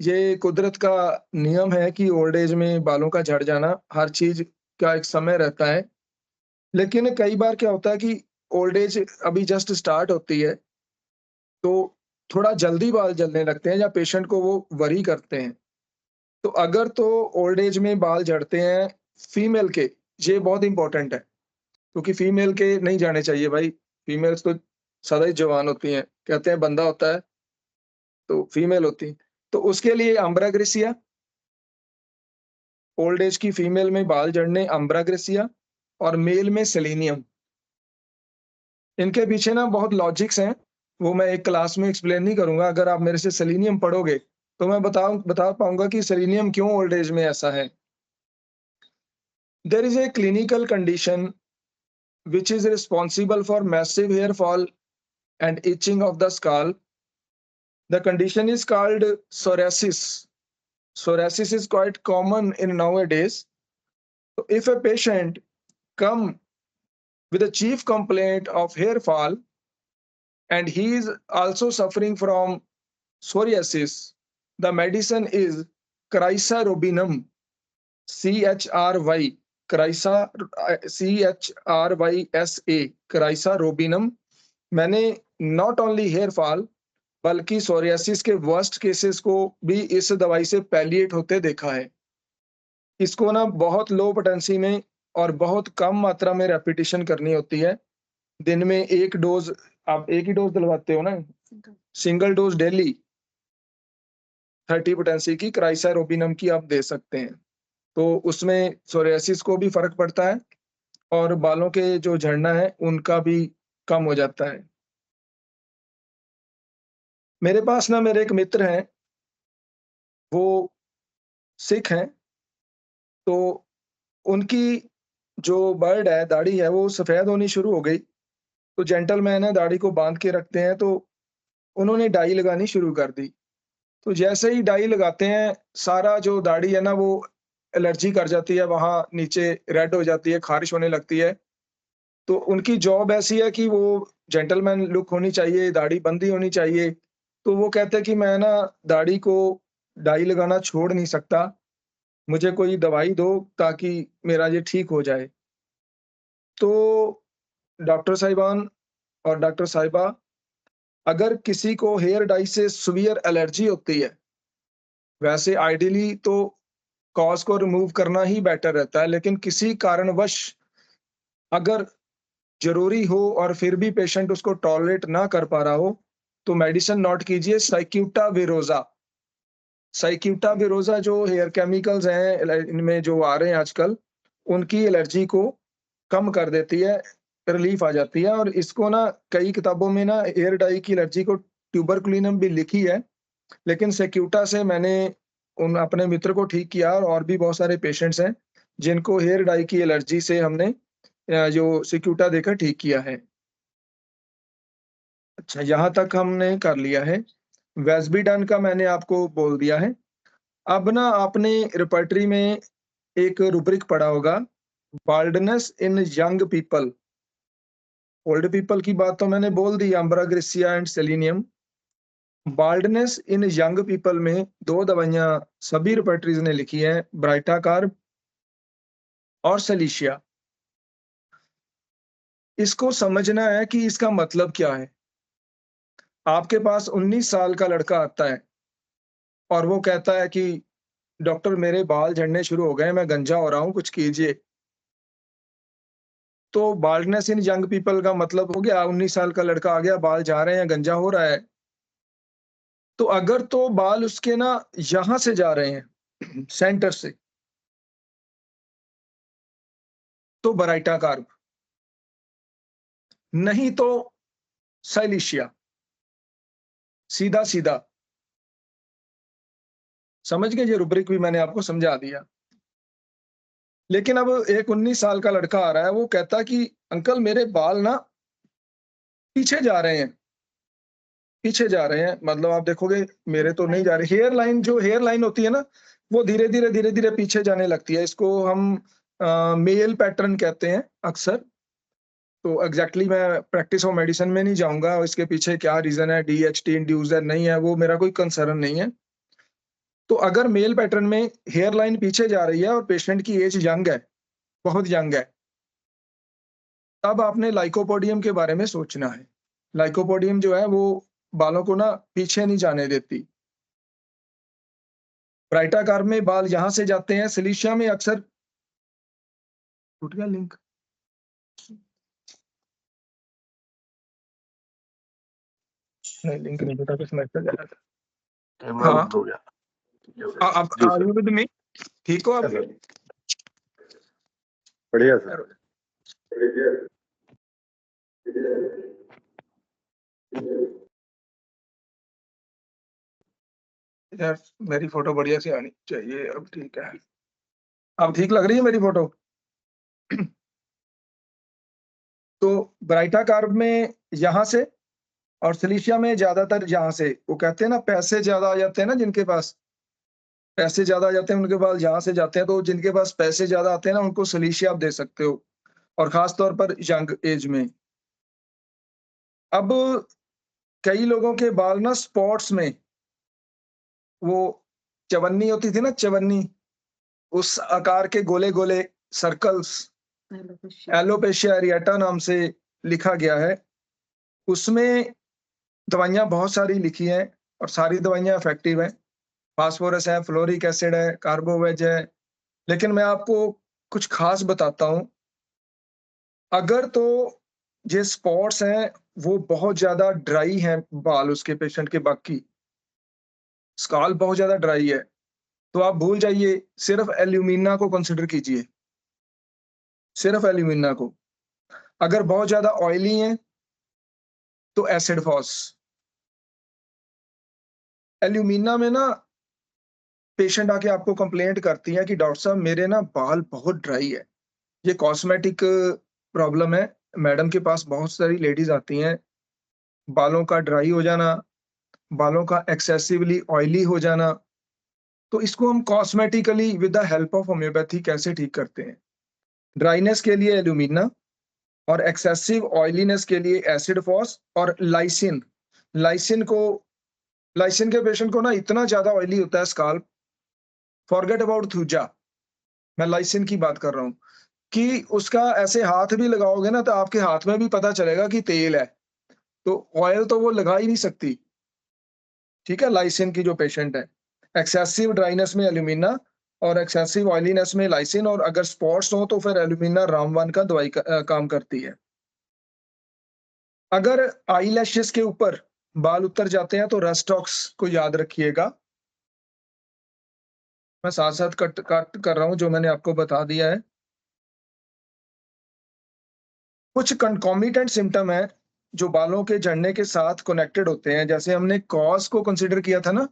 ये कुदरत का नियम है कि ओल्ड एज में बालों का झड़ जाना, हर चीज का एक समय रहता है। लेकिन कई बार क्या होता है कि ओल्ड एज अभी जस्ट स्टार्ट होती है, तो थोड़ा जल्दी बाल जलने लगते हैं या पेशेंट को वो वरी करते हैं। तो अगर तो ओल्ड एज में बाल झड़ते हैं फीमेल के, ये बहुत इंपॉर्टेंट है, क्योंकि फीमेल के नहीं जाने चाहिए भाई, फीमेल्स तो सदा ही जवान होती हैं, कहते हैं बंदा होता है तो फीमेल होती है। तो उसके लिए अम्ब्राग्रेसिया, ओल्ड एज की फीमेल में बाल झड़ने अम्ब्राग्रेसिया, और मेल में सेलेनियम। इनके पीछे ना बहुत लॉजिक्स हैं, वो मैं एक क्लास में एक्सप्लेन नहीं करूंगा। अगर आप मेरे से सेलेनियम पढ़ोगे तो मैं बता पाऊंगा कि सेलेनियम क्यों ओल्ड एज में ऐसा है। There is a clinical condition which is responsible for massive hair fall and itching of the scalp. The condition is called psoriasis. Psoriasis is quite common in nowadays. So if a patient come with a chief complaint of hair fall and he is also suffering from psoriasis, the medicine is Chrysarobinum, CHRY, CHRYSA, Chrysarobinum। मैंने not only here fall बल्कि psoriasis के worst cases को भी इस दवाई से पैलिएट होते देखा है। इसको ना बहुत लो पोटेंसी में और बहुत कम मात्रा में रेपिटेशन करनी होती है। दिन में एक डोज, आप एक ही डोज दिलवाते हो ना, सिंगल डोज डेली 30 पोटेंसी की क्राइसारोबिनम की आप दे सकते हैं। तो उसमें सोरियासिस को भी फर्क पड़ता है और बालों के जो झड़ना है उनका भी कम हो जाता है। मेरे पास ना मेरे एक मित्र हैं, वो सिख हैं, तो उनकी जो बर्ड है, दाढ़ी है, वो सफेद होनी शुरू हो गई। तो जेंटलमैन है, दाढ़ी को बांध के रखते हैं, तो उन्होंने डाई लगानी शुरू कर दी। तो जैसे ही डाई लगाते हैं, सारा जो दाढ़ी है ना वो एलर्जी कर जाती है, वहाँ नीचे रेड हो जाती है, खारिश होने लगती है। तो उनकी जॉब ऐसी है कि वो जेंटलमैन लुक होनी चाहिए, दाढ़ी बंदी होनी चाहिए। तो वो कहते हैं कि मैं ना दाढ़ी को डाई लगाना छोड़ नहीं सकता, मुझे कोई दवाई दो ताकि मेरा ये ठीक हो जाए। तो डॉक्टर साहिबान और डॉक्टर साहिबा, अगर किसी को हेयर डाई से सीवियर एलर्जी होती है, वैसे आइडियली तो कॉज को रिमूव करना ही बेटर रहता है, लेकिन किसी कारणवश अगर जरूरी हो और फिर भी पेशेंट उसको टॉलरेट ना कर पा रहा हो, तो मेडिसिन नोट कीजिए साइक्यूटा विरोजा। साइक्यूटा विरोजा जो हेयर केमिकल्स हैं इनमें जो आ रहे हैं आजकल, उनकी एलर्जी को कम कर देती है, रिलीफ आ जाती है। और इसको ना कई किताबों में ना हेयर डाई की एलर्जी को ट्यूबरकुलिनम भी लिखी है, लेकिन साइक्यूटा से मैंने उन अपने मित्र को ठीक किया और भी बहुत सारे पेशेंट्स हैं जिनको हेयर डाई की एलर्जी से हमने जो सिक्यूटा देकर ठीक किया है। अच्छा, यहाँ तक हमने कर लिया है। वेस्बिडन का मैंने आपको बोल दिया है। अब ना आपने रिपर्टरी में एक रूब्रिक पढ़ा होगा, baldness in young people. Old people की बात तो मैंने बोल दी, ambra grisea and selenium. Baldness in young people में दो दवाइयां सभी रिपर्टरीज ने लिखी है, ब्राइटाकार्ब और सेलिशिया। इसको समझना है कि इसका मतलब क्या है। आपके पास 19 साल का लड़का आता है और वो कहता है कि डॉक्टर मेरे बाल झड़ने शुरू हो गए, मैं गंजा हो रहा हूँ, कुछ कीजिए। तो बाल्डनेस इन यंग पीपल का मतलब हो गया 19 साल का लड़का आ गया, बाल जा रहे हैं, गंजा हो रहा है। तो अगर तो बाल उसके ना यहां से जा रहे हैं सेंटर से, तो ब्राइटाकार्ब, नहीं तो साइलिशिया। सीधा सीधा समझ गए, ये रूब्रिक भी मैंने आपको समझा दिया। लेकिन अब एक 19 साल का लड़का आ रहा है, वो कहता कि अंकल मेरे बाल ना पीछे जा रहे हैं, पीछे जा रहे हैं, मतलब आप देखोगे मेरे तो नहीं जा रहे। हेयर लाइन, जो हेयर लाइन होती है ना, वो धीरे धीरे पीछे जाने लगती है। इसको हम मेल पैटर्न कहते हैं अक्सर। तो एग्जैक्टली मैं प्रैक्टिस ऑफ मेडिसिन में नहीं जाऊंगा, इसके पीछे क्या रीजन है, DHT इंड्यूस है नहीं है, वो मेरा कोई कंसर्न नहीं है। तो अगर मेल पैटर्न में हेयर लाइन पीछे जा रही है और पेशेंट की एज यंग है, बहुत यंग है, तब आपने लाइकोपोडियम के बारे में सोचना है। लाइकोपोडियम जो है वो बालों को ना पीछे नहीं जाने देती। ब्राइटाकार में बाल यहां से जाते हैं, सिलिशिया में अक्सर टूट गया लिंक। नहीं, लिंक नहीं टूटा, कुछ मैसेज आया था। कैमरा हाँ। बंद हो गया। आप जी आर सर। You with me? ठीक हो आप? बढ़िया सर। यार मेरी फोटो बढ़िया से आनी चाहिए। अब ठीक है, अब ठीक लग रही है मेरी फोटो। तो ब्राइटाकार में यहाँ से और सिलिशिया में ज्यादातर यहाँ से, वो कहते हैं ना पैसे ज्यादा आ जाते हैं ना, जिनके पास पैसे ज्यादा आ जाते हैं उनके पास यहाँ से जाते हैं। तो जिनके पास पैसे ज्यादा आते हैं ना, उनको सिलिशिया आप दे सकते हो, और खास तौर पर यंग एज में। अब कई लोगों के बाल ना स्पॉट्स में, वो चवन्नी होती थी ना, चवन्नी, उस आकार के गोले गोले सर्कल्स, एलोपेशिया एरिएटा नाम से लिखा गया है। उसमें दवाइयां बहुत सारी लिखी हैं और सारी दवाइयां इफेक्टिव हैं। फास्फोरस है, फ्लोरिक एसिड है, कार्बोवेज है। लेकिन मैं आपको कुछ खास बताता हूं। अगर तो ये स्पॉट्स हैं वो बहुत ज्यादा ड्राई हैं, बाल उसके पेशेंट के, बाकी स्काल बहुत ज्यादा ड्राई है, तो आप भूल जाइए, सिर्फ एल्यूमिना को कंसिडर कीजिए, सिर्फ एल्यूमिना को। अगर बहुत ज्यादा ऑयली हैं तो एसिड फॉस। एल्यूमिना में ना पेशेंट आके आपको कंप्लेंट करती है कि डॉक्टर साहब मेरे ना बाल बहुत ड्राई है। ये कॉस्मेटिक प्रॉब्लम है। मैडम के पास बहुत सारी लेडीज आती हैं, बालों का ड्राई हो जाना, बालों का एक्सेसिवली ऑयली हो जाना। तो इसको हम cosmetically with the help of homeopathy कैसे ठीक करते हैं? ड्राइनेस के लिए एल्यूमिना, और एक्सेसिव ऑयलीनेस के लिए एसिड फॉस और लाइसिन। लाइसिन के पेशेंट को ना इतना ज्यादा ऑयली होता है स्काल्प, फॉरगेट अबाउट थूजा, मैं लाइसिन की बात कर रहा हूँ, कि उसका ऐसे हाथ भी लगाओगे ना तो आपके हाथ में भी पता चलेगा कि तेल है। तो ऑयल तो वो लगा ही नहीं सकती। ठीक है, लाइसिन की जो पेशेंट है, एक्सेसिव ड्राइनेस में एल्यूमिना और एक्सेसिव ऑयलीनेस में लाइसिन, और अगर स्पॉट्स हो तो फिर एल्यूमिना रामबान का दवाई काम करती है। अगर आईलैशेस के ऊपर बाल उतर जाते हैं तो रेस्टॉक्स को याद रखिएगा। मैं साथ साथ कट कर रहा हूं जो मैंने आपको बता दिया है। कुछ कंकॉमिटेंट सिम्टम है जो बालों के झड़ने के साथ कनेक्टेड होते हैं। जैसे हमने कॉज को कंसीडर किया था ना,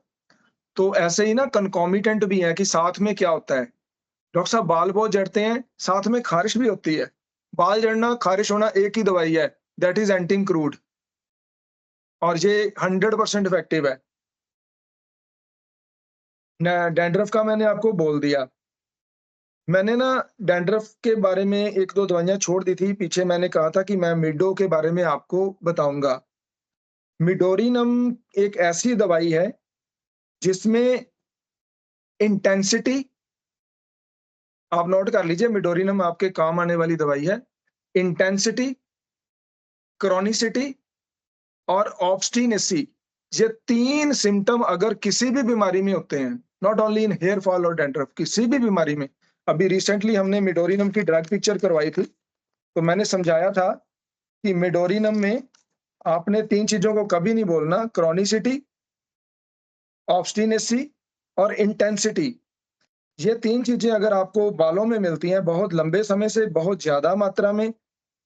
तो ऐसे ही ना कंकॉमिटेंट भी है कि साथ में क्या होता है। डॉक्टर साहब बाल बहुत झड़ते हैं, साथ में खारिश भी होती है। बाल झड़ना, खारिश होना एक ही दवाई है, दैट इज एंटिंग क्रूड, और ये 100% इफेक्टिव है। डैंड्रफ का मैंने आपको बोल दिया। मैंने ना डैंड्रफ के बारे में एक दो दवाइयां छोड़ दी थी पीछे। मैंने कहा था कि मैं मिडो के बारे में आपको बताऊंगा। मिडोरिनम एक ऐसी दवाई है जिसमें इंटेंसिटी, आप नोट कर लीजिए, मिडोरिनम आपके काम आने वाली दवाई है। इंटेंसिटी, क्रॉनिसिटी और ऑब्स्टिनेसी, ये तीन सिम्टम अगर किसी भी बीमारी में होते हैं, not only in hair fall और डैंड्रफ, किसी भी बीमारी में। अभी रिसेंटली हमने मिडोरिनम की ड्रग पिक्चर करवाई थी, तो मैंने समझाया था कि मिडोरिनम में आपने तीन चीजों को कभी नहीं बोलना, क्रॉनिसिटी, ऑब्स्टिनेसी और इंटेंसिटी। ये तीन चीजें अगर आपको बालों में मिलती हैं बहुत लंबे समय से, बहुत ज्यादा मात्रा में,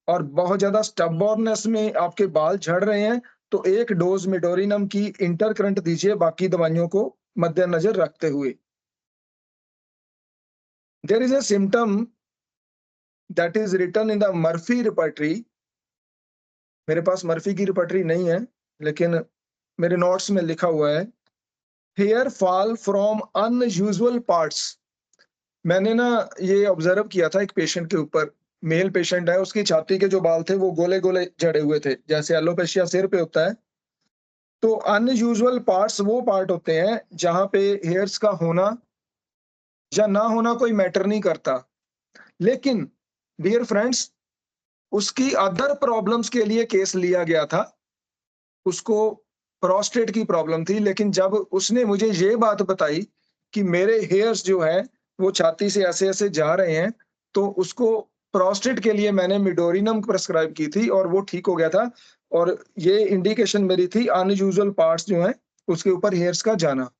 और बहुत ज्यादा स्टबॉर्ननेस में आपके बाल झड़ रहे हैं, तो एक डोज मिडोरिनम की इंटरकरंट दीजिए, बाकी दवाइयों को मद्देनजर रखते हुए। There is a symptom that is written in the Murphy repertory. मेरे पास मर्फी की रिपर्टरी नहीं है, लेकिन मेरे नोट्स में लिखा हुआ है hair fall from unusual parts. मैंने ना ये ऑब्जर्व किया था एक पेशेंट के ऊपर, मेल पेशेंट है, उसकी छाती के जो बाल थे वो गोले गोले जड़े हुए थे, जैसे एलोपेशिया सिर पे होता है। तो अनयूजुअल पार्ट्स वो पार्ट होते हैं जहां पे हेयर्स का होना या ना होना कोई मैटर नहीं करता। लेकिन डियर फ्रेंड्स, उसकी अदर प्रॉब्लम्स के लिए केस लिया गया था। उसको प्रोस्टेट की प्रॉब्लम थी, लेकिन जब उसने मुझे ये बात बताई कि मेरे हेयर्स जो है वो छाती से ऐसे ऐसे जा रहे हैं, तो उसको प्रोस्टेट के लिए मैंने मिडोरिनम प्रेस्क्राइब की थी और वो ठीक हो गया था। और ये इंडिकेशन मेरी थी अनयूजुअल पार्ट्स जो हैं उसके ऊपर हेयर्स का जाना।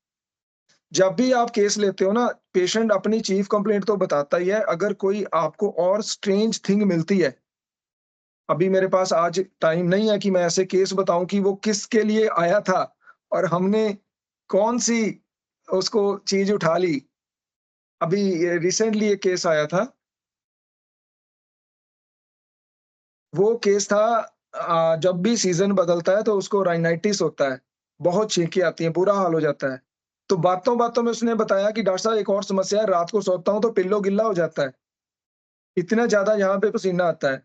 जब भी आप केस लेते हो ना, पेशेंट अपनी चीफ कंप्लेंट तो बताता ही है, अगर कोई आपको और स्ट्रेंज थिंग मिलती है, अभी मेरे पास आज टाइम नहीं है कि मैं ऐसे केस बताऊं कि वो किसके लिए आया था और हमने कौन सी उसको चीज उठा ली। अभी रिसेंटली एक केस आया था, वो केस था जब भी सीजन बदलता है तो उसको राइनाइटिस होता है, बहुत छींकें आती हैं, बुरा हाल हो जाता है। तो बातों बातों में उसने बताया कि डॉक्टर साहब एक और समस्या है, रात को सोता हूँ तो पिल्लो गिल्ला हो जाता है, इतना ज्यादा यहाँ पे पसीना आता है।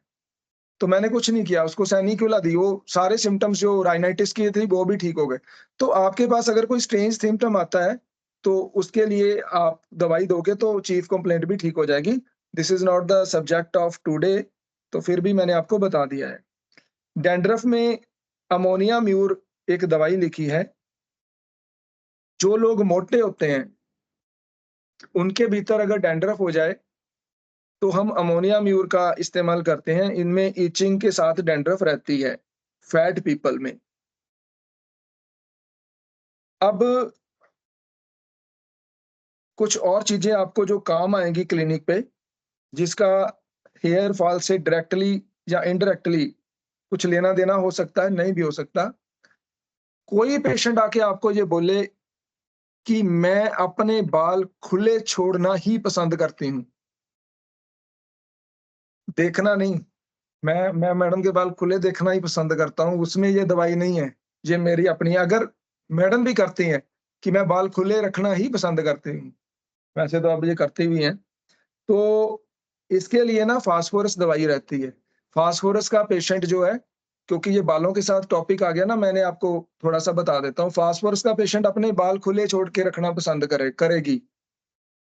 तो मैंने कुछ नहीं किया, उसको सैनिक्यूला दी, वो सारे सिम्पटम्स जो राइनाइटिस की थी वो भी ठीक हो गए। तो आपके पास अगर कोई स्ट्रेंज सिम्पटम आता है तो उसके लिए आप दवाई दोगे तो चीफ कंप्लेंट भी ठीक हो जाएगी। This is not the subject of today, तो फिर भी मैंने आपको बता दिया है। डैंड्रफ में अमोनिया म्यूर एक दवाई लिखी है। जो लोग मोटे होते हैं उनके भीतर अगर डैंड्रफ हो जाए तो हम अमोनिया म्यूर का इस्तेमाल करते हैं। इनमें इचिंग के साथ डैंड्रफ रहती है फैट पीपल में। अब कुछ और चीजें आपको जो काम आएंगी क्लिनिक पे, जिसका हेयर फॉल से डायरेक्टली या इनडायरेक्टली कुछ लेना देना हो सकता है, नहीं भी हो सकता। कोई पेशेंट आके आपको ये बोले कि मैं अपने बाल खुले छोड़ना ही पसंद करती हूँ, देखना नहीं, मैं मैडम के बाल खुले देखना ही पसंद करता हूँ, उसमें ये दवाई नहीं है, ये मेरी अपनी। अगर मैडम भी करती हैं कि मैं बाल खुले रखना ही पसंद करती हूँ, वैसे तो अब ये करती भी हैं, तो इसके लिए ना फास्फोरस दवाई रहती है। फास्फोरस का पेशेंट जो है, क्योंकि ये बालों के साथ टॉपिक आ गया ना, मैंने आपको थोड़ा सा बता देता हूँ। फास्फोरस का पेशेंट अपने बाल खुले छोड़ के रखना पसंद करेगी।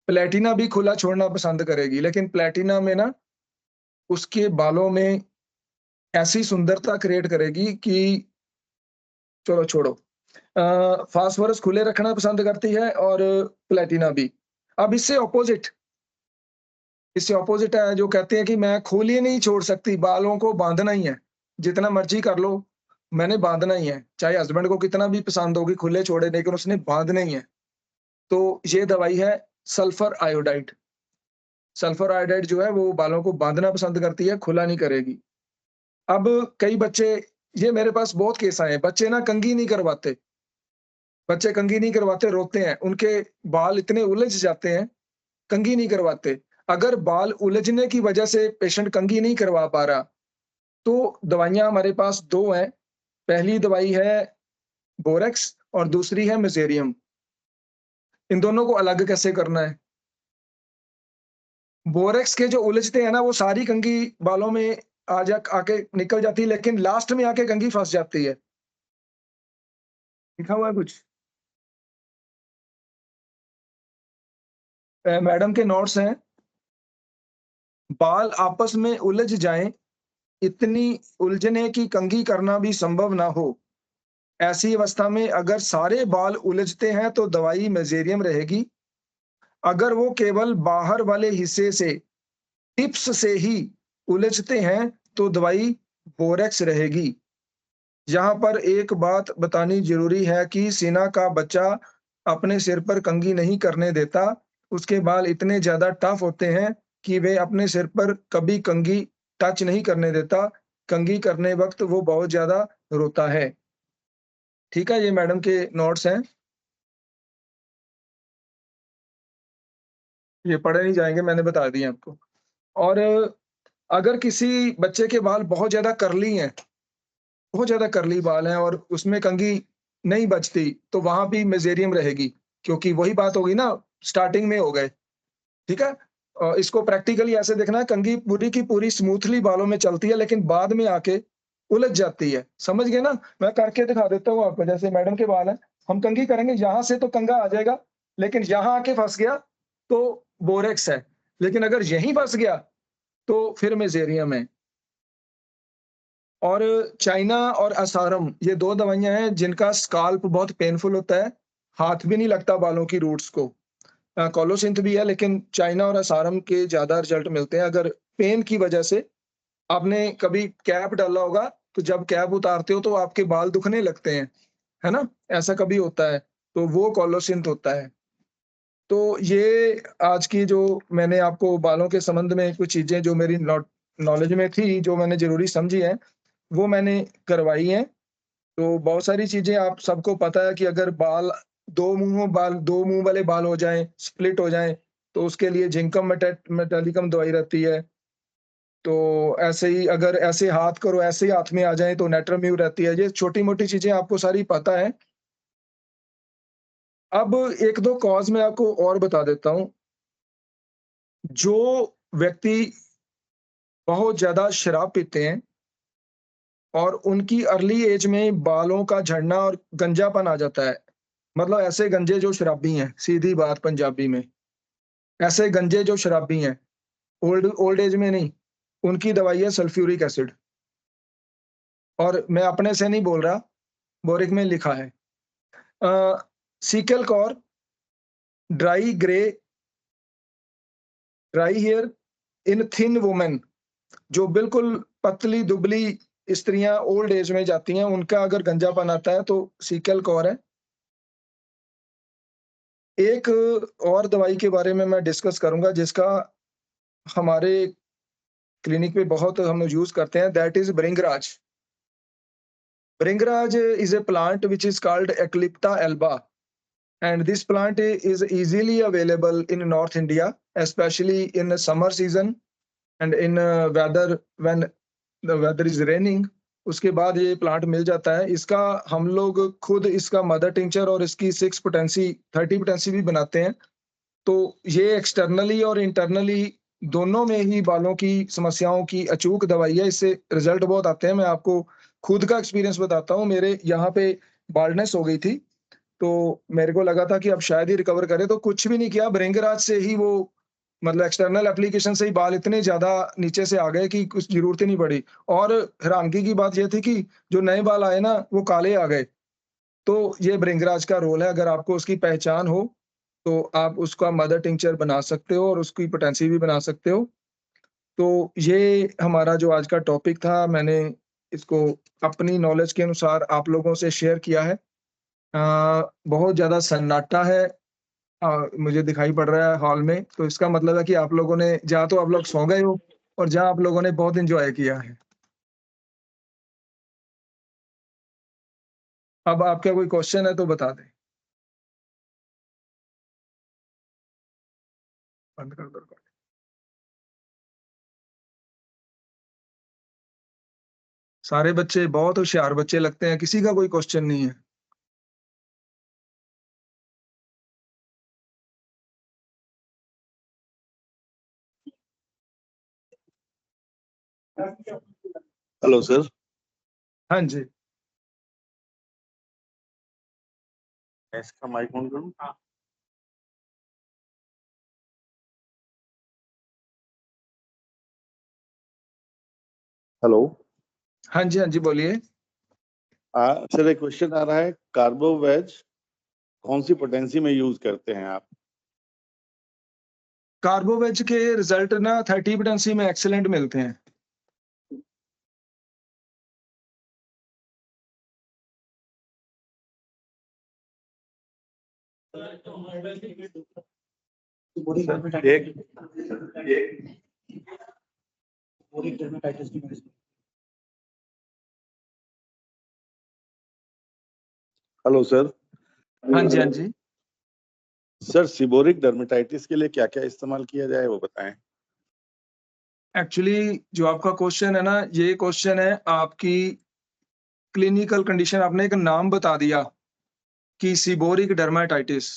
प्लेटिना भी खुला छोड़ना पसंद करेगी, लेकिन प्लेटिना में ना उसके बालों में ऐसी सुंदरता क्रिएट करेगी कि चलो छोड़ो। फास्फोरस खुले रखना पसंद करती है और प्लेटिना भी। अब इससे ऑपोजिट है जो कहते हैं कि मैं खोलिए नहीं छोड़ सकती, बालों को बांधना ही है, जितना मर्जी कर लो, मैंने बांधना ही है, चाहे हस्बैंड को कितना भी पसंद होगी खुले छोड़े, लेकिन उसने बांधना ही है। तो ये दवाई है सल्फर आयोडाइड। सल्फर आयोडाइड जो है वो बालों को बांधना पसंद करती है, खुला नहीं करेगी। अब कई बच्चे, ये मेरे पास बहुत केस आए हैं, बच्चे ना कंघी नहीं करवाते, रोते हैं, उनके बाल इतने उलझ जाते हैं, कंघी नहीं करवाते। अगर बाल उलझने की वजह से पेशेंट कंघी नहीं करवा पा रहा, तो दवाइयाँ हमारे पास 2 हैं। पहली दवाई है बोरेक्स और दूसरी है मेजेरियम। इन दोनों को अलग कैसे करना है? बोरेक्स के जो उलझते हैं ना, वो सारी कंघी बालों में आके निकल जाती है, लेकिन लास्ट में आके कंघी फँस जाती है। लिखा हुआ है कुछ? मैडम के नोट्स हैं। बाल आपस में उलझ जाएं, इतनी उलझने की कंघी करना भी संभव ना हो, ऐसी अवस्था में अगर सारे बाल उलझते हैं तो दवाई मेजेरियम रहेगी। अगर वो केवल बाहर वाले हिस्से से, टिप्स से ही उलझते हैं तो दवाई बोरेक्स रहेगी। यहाँ पर एक बात बतानी जरूरी है कि सीना का बच्चा अपने सिर पर कंघी नहीं करने देता। उसके बाल इतने ज्यादा टफ होते हैं कि वे अपने सिर पर कभी कंघी टच नहीं करने देता। कंघी करने वक्त वो बहुत ज्यादा रोता है। ठीक है, ये मैडम के नोट्स हैं, ये पढ़े नहीं जाएंगे, मैंने बता दिए आपको। और अगर किसी बच्चे के बाल बहुत ज्यादा कर्ली हैं, बहुत ज्यादा कर्ली बाल हैं और उसमें कंघी नहीं बचती तो वहां भी मेजेरियम रहेगी, क्योंकि वही बात होगी ना, स्टार्टिंग में हो गए। ठीक है, इसको प्रैक्टिकली ऐसे देखना है, कंघी पूरी की पूरी स्मूथली बालों में चलती है, लेकिन बाद में आके उलझ जाती है। समझ गए ना? मैं करके दिखा देता हूँ आपको। जैसे मैडम के बाल है, हम कंघी करेंगे, यहाँ से तो कंघा आ जाएगा, लेकिन यहाँ आके फंस गया तो बोरेक्स है, लेकिन अगर यहीं फंस गया तो फिर मेजेरियम है। और चाइना और असारम, ये 2 दवाइयाँ हैं जिनका स्काल्प बहुत पेनफुल होता है, हाथ भी नहीं लगता बालों की रूट्स को। कोलोसिंथ भी है, लेकिन चाइना और असारम के ज़्यादा रिजल्ट मिलते हैं। अगर पेन की वजह से आपने कभी कैप डाला होगा, तो जब कैप उतारते हो तो आपके बाल दुखने लगते हैं, है ना? ऐसा कभी होता है, तो वो कोलोसिंथ होता है। तो ये आज की जो मैंने आपको बालों के संबंध में कुछ चीज़ें जो मेरी नॉलेज में थी, जो मैंने ज़रूरी समझी हैं, वो मैंने करवाई हैं। तो बहुत सारी चीज़ें आप सबको पता है कि अगर 2 मुँह वाले बाल हो जाएँ, स्प्लिट हो जाएँ, तो उसके लिए जिंकम मेटालिकम दवाई रहती है। तो ऐसे ही अगर ऐसे हाथ करो, ऐसे ही हाथ में आ जाएँ तो नेट्रम्यू रहती है। ये छोटी-मोटी चीज़ें आपको सारी पता है। अब 1-2 कॉज़ मैं आपको और बता देता हूँ। जो व्यक्ति बहुत ज़्यादा शराब पीते हैं और उनकी अर्ली एज में बालों का झड़ना और गंजापन आ जाता है। मतलब ऐसे गंजे जो शराबी हैं, सीधी बात पंजाबी में। ऐसे गंजे जो शराबी हैं, ओल्ड ओल्ड एज में नहीं, उनकी दवाई है सल्फ्यूरिक एसिड। और मैं अपने से नहीं बोल रहा, बोरिक में लिखा है। Secale cor, dry hair in thin women, जो बिल्कुल पतली-दुबली स्त्रियाँ ओल्ड एज में जाती हैं, उनका अगर गंजापन आता है तो सिकल कॉर है। एक और दवाई के बारे में मैं डिस्कस करूँगा जिसका हमारे क्लिनिक में बहुत हम यूज़ करते हैं, that is bhringraj. Bhringraj is a plant which is called Eclipta alba, and this plant is easily available in North India, especially in the summer season and in weather when the weather is raining. उसके बाद ये plant मिल जाता है। इसका हम लोग खुद इसका मदर टिंचर और इसकी 6 पोटेंसी 30 पोटेंसी भी बनाते हैं। तो ये एक्सटर्नली और इंटरनली दोनों में ही बालों की समस्याओं की अचूक दवाई है। इससे रिजल्ट बहुत आते हैं। मैं आपको खुद का एक्सपीरियंस बताता हूँ। मेरे यहाँ पे बाल्डनेस हो गई थी, तो मेरे को लगा था कि अब शायद ही रिकवर करे, तो कुछ भी नहीं किया, भृंगराज से ही वो मतलब एक्सटर्नल एप्लीकेशन से ही बाल इतने ज़्यादा नीचे से आ गए कि कुछ ज़रूरत ही नहीं पड़ी। और हैरानगी की बात ये थी कि जो नए बाल आए ना, वो काले आ गए। तो ये भृंगराज का रोल है। अगर आपको उसकी पहचान हो, तो आप उसका मदर टिंचर बना सकते हो और उसकी पोटेंसी भी बना सकते हो। तो ये हमारा जो आज का टॉपिक था, मैंने इसको अपनी नॉलेज के अनुसार आप लोगों से शेयर किया है। बहुत ज़्यादा सन्नाटा है, मुझे दिखाई पड़ रहा है हॉल में, तो इसका मतलब है कि आप लोगों ने या तो आप लोग सो गए हो और या आप लोगों ने बहुत एन्जॉय किया है। अब आपका कोई क्वेश्चन है तो बता दें। बंद कर दो रिकॉर्ड। सारे बच्चे बहुत होशियार बच्चे लगते हैं, किसी का कोई क्वेश्चन नहीं है। Hello sir. हाँ जी। इसका माइक ऑन करूं? हेलो। हाँ जी, हाँ जी, बोलिए। सर एक क्वेश्चन आ रहा है, कार्बोवेज कौन सी पोटेंसी में यूज करते हैं आप? कार्बोवेज के रिजल्ट ना 30 पोटेंसी में एक्सीलेंट मिलते हैं। Hello sir. हाँ जी, हाँ जी। सर सीबोरिक डर्मेटाइटिस के लिए क्या क्या इस्तेमाल किया जाए वो बताएं। एक्चुअली जो आपका क्वेश्चन है ना, ये क्वेश्चन है आपकी क्लिनिकल कंडीशन। आपने एक नाम बता दिया कि सीबोरिक डर्माटाइटिस।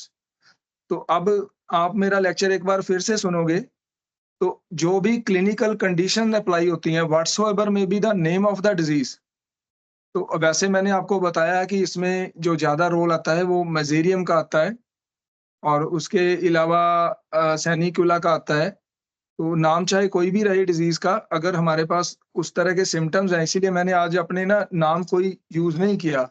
तो अब आप मेरा लेक्चर एक बार फिर से सुनोगे, तो जो भी क्लिनिकल कंडीशन अप्लाई होती हैं, व्हाट्सओएवर में be the name of the disease, तो वैसे मैंने आपको बताया है कि इसमें जो ज्यादा रोल आता है वो मेजेरियम का आता है, और उसके अलावा सैनिकुला का आता है। तो नाम चाहे कोई भी रहे डिजीज का, अगर हमारे पास उस तरह के सिम्टम्स हैं, इसीलिए मैंने आज अपने ना नाम कोई यूज नहीं किया।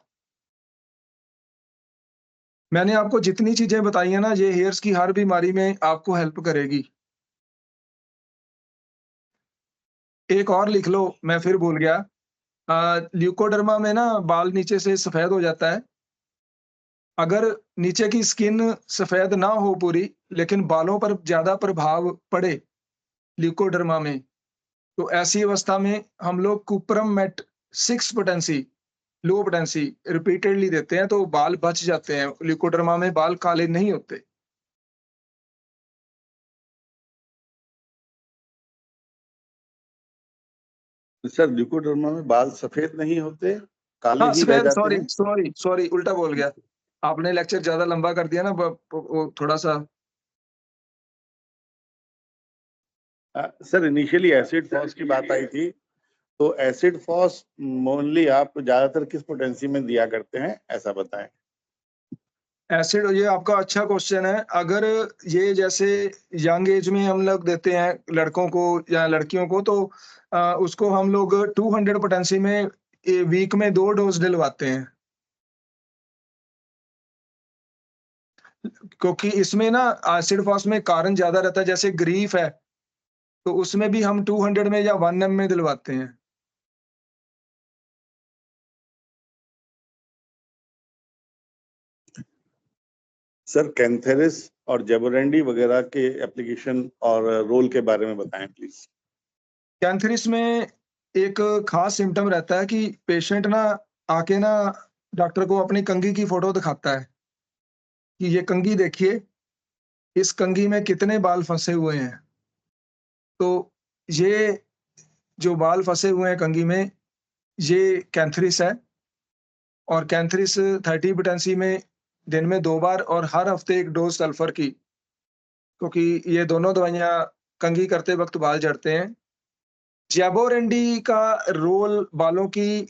मैंने आपको जितनी चीजें बताई है ना, ये हेयर्स की हर बीमारी में आपको हेल्प करेगी। एक और लिख लो, मैं फिर भूल गया। ल्यूकोडर्मा में ना बाल नीचे से सफेद हो जाता है। अगर नीचे की स्किन सफेद ना हो पूरी, लेकिन बालों पर ज्यादा प्रभाव पड़े ल्यूकोडर्मा में, तो ऐसी अवस्था में हम लोग कुप्रम मेट 6 पोटेंसी लो पोटेंसी रिपीटेडली देते हैं, तो बाल बच जाते हैं। ल्यूकोडर्मा में बाल काले नहीं होते। सर ल्यूकोडर्मा में बाल सफेद नहीं होते, काले हाँ, ही रह सफेद, जाते सॉरी हैं। सॉरी सॉरी, उल्टा बोल गया। आपने लेक्चर ज्यादा लंबा कर दिया ना, वो थोड़ा सा। सर इनिशियली एसिड फॉस की बात आई थी, तो एसिड फॉस मोनली आप ज्यादातर किस पोटेंसी में दिया करते हैं, ऐसा बताएं। एसिड, ये आपका अच्छा क्वेश्चन है। अगर ये जैसे यंग एज में हम लोग देते हैं लड़कों को या लड़कियों को, तो उसको हम लोग 200 पोटेंसी में वीक में 2 डोज दिलवाते हैं, क्योंकि इसमें ना एसिड फॉस में कारण ज्यादा रहता है। जैसे ग्रीफ है, तो उसमें भी हम 200 में या 1 एम में दिलवाते हैं। सर कैंथेरिस और जेबोरेंडी वगैरह के एप्लीकेशन और रोल के बारे में बताएं प्लीज। कैंथरिस में एक खास सिम्टम रहता है कि पेशेंट ना आके ना डॉक्टर को अपनी कंघी की फोटो दिखाता है कि ये कंघी देखिए, इस कंघी में कितने बाल फंसे हुए हैं। तो ये जो बाल फंसे हुए हैं कंघी में, ये कैंथरिस है। और कैंथरिस 30 पोटेंसी में दिन में 2 बार और हर हफ्ते 1 डोज सल्फर की, क्योंकि ये दोनों दवाइयाँ कंघी करते वक्त बाल झड़ते हैं। जैबोरेंडी का रोल बालों की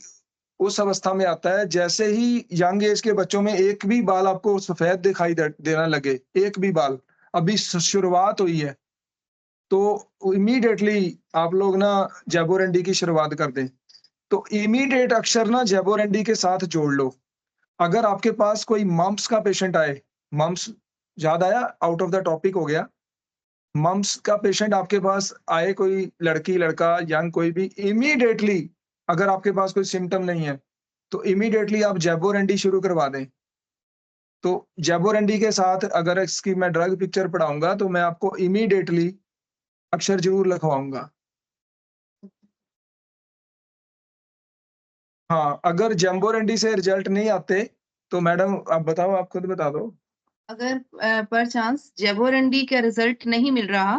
उस अवस्था में आता है जैसे ही यंग एज के बच्चों में एक भी बाल आपको सफेद दिखाई देना लगे, एक भी बाल, अभी शुरुआत हुई है, तो इमीडिएटली आप लोग ना जैबोरेंडी की शुरुआत कर दें। तो इमीडिएट अक्षर ना जैबोरेंडी के साथ जोड़ लो। अगर आपके पास कोई मम्प्स का पेशेंट आए, मम्प्स याद आया, आउट ऑफ द टॉपिक हो गया। मम्प्स का पेशेंट आपके पास आए, कोई लड़की लड़का यंग कोई भी, इमीडिएटली अगर आपके पास कोई सिम्टम नहीं है, तो इमीडिएटली आप जैबोरेंडी शुरू करवा दें। तो जैबोरेंडी के साथ अगर इसकी मैं ड्रग पिक्चर पढ़ाऊंगा, तो मैं आपको इमीडिएटली अक्षर जरूर लिखवाऊंगा। हाँ, अगर जैबोरेंडी से रिजल्ट नहीं आते, तो मैडम आप बताओ, आप खुद बता दो। अगर पर चांस जेबोरेंडी का रिजल्ट नहीं मिल रहा,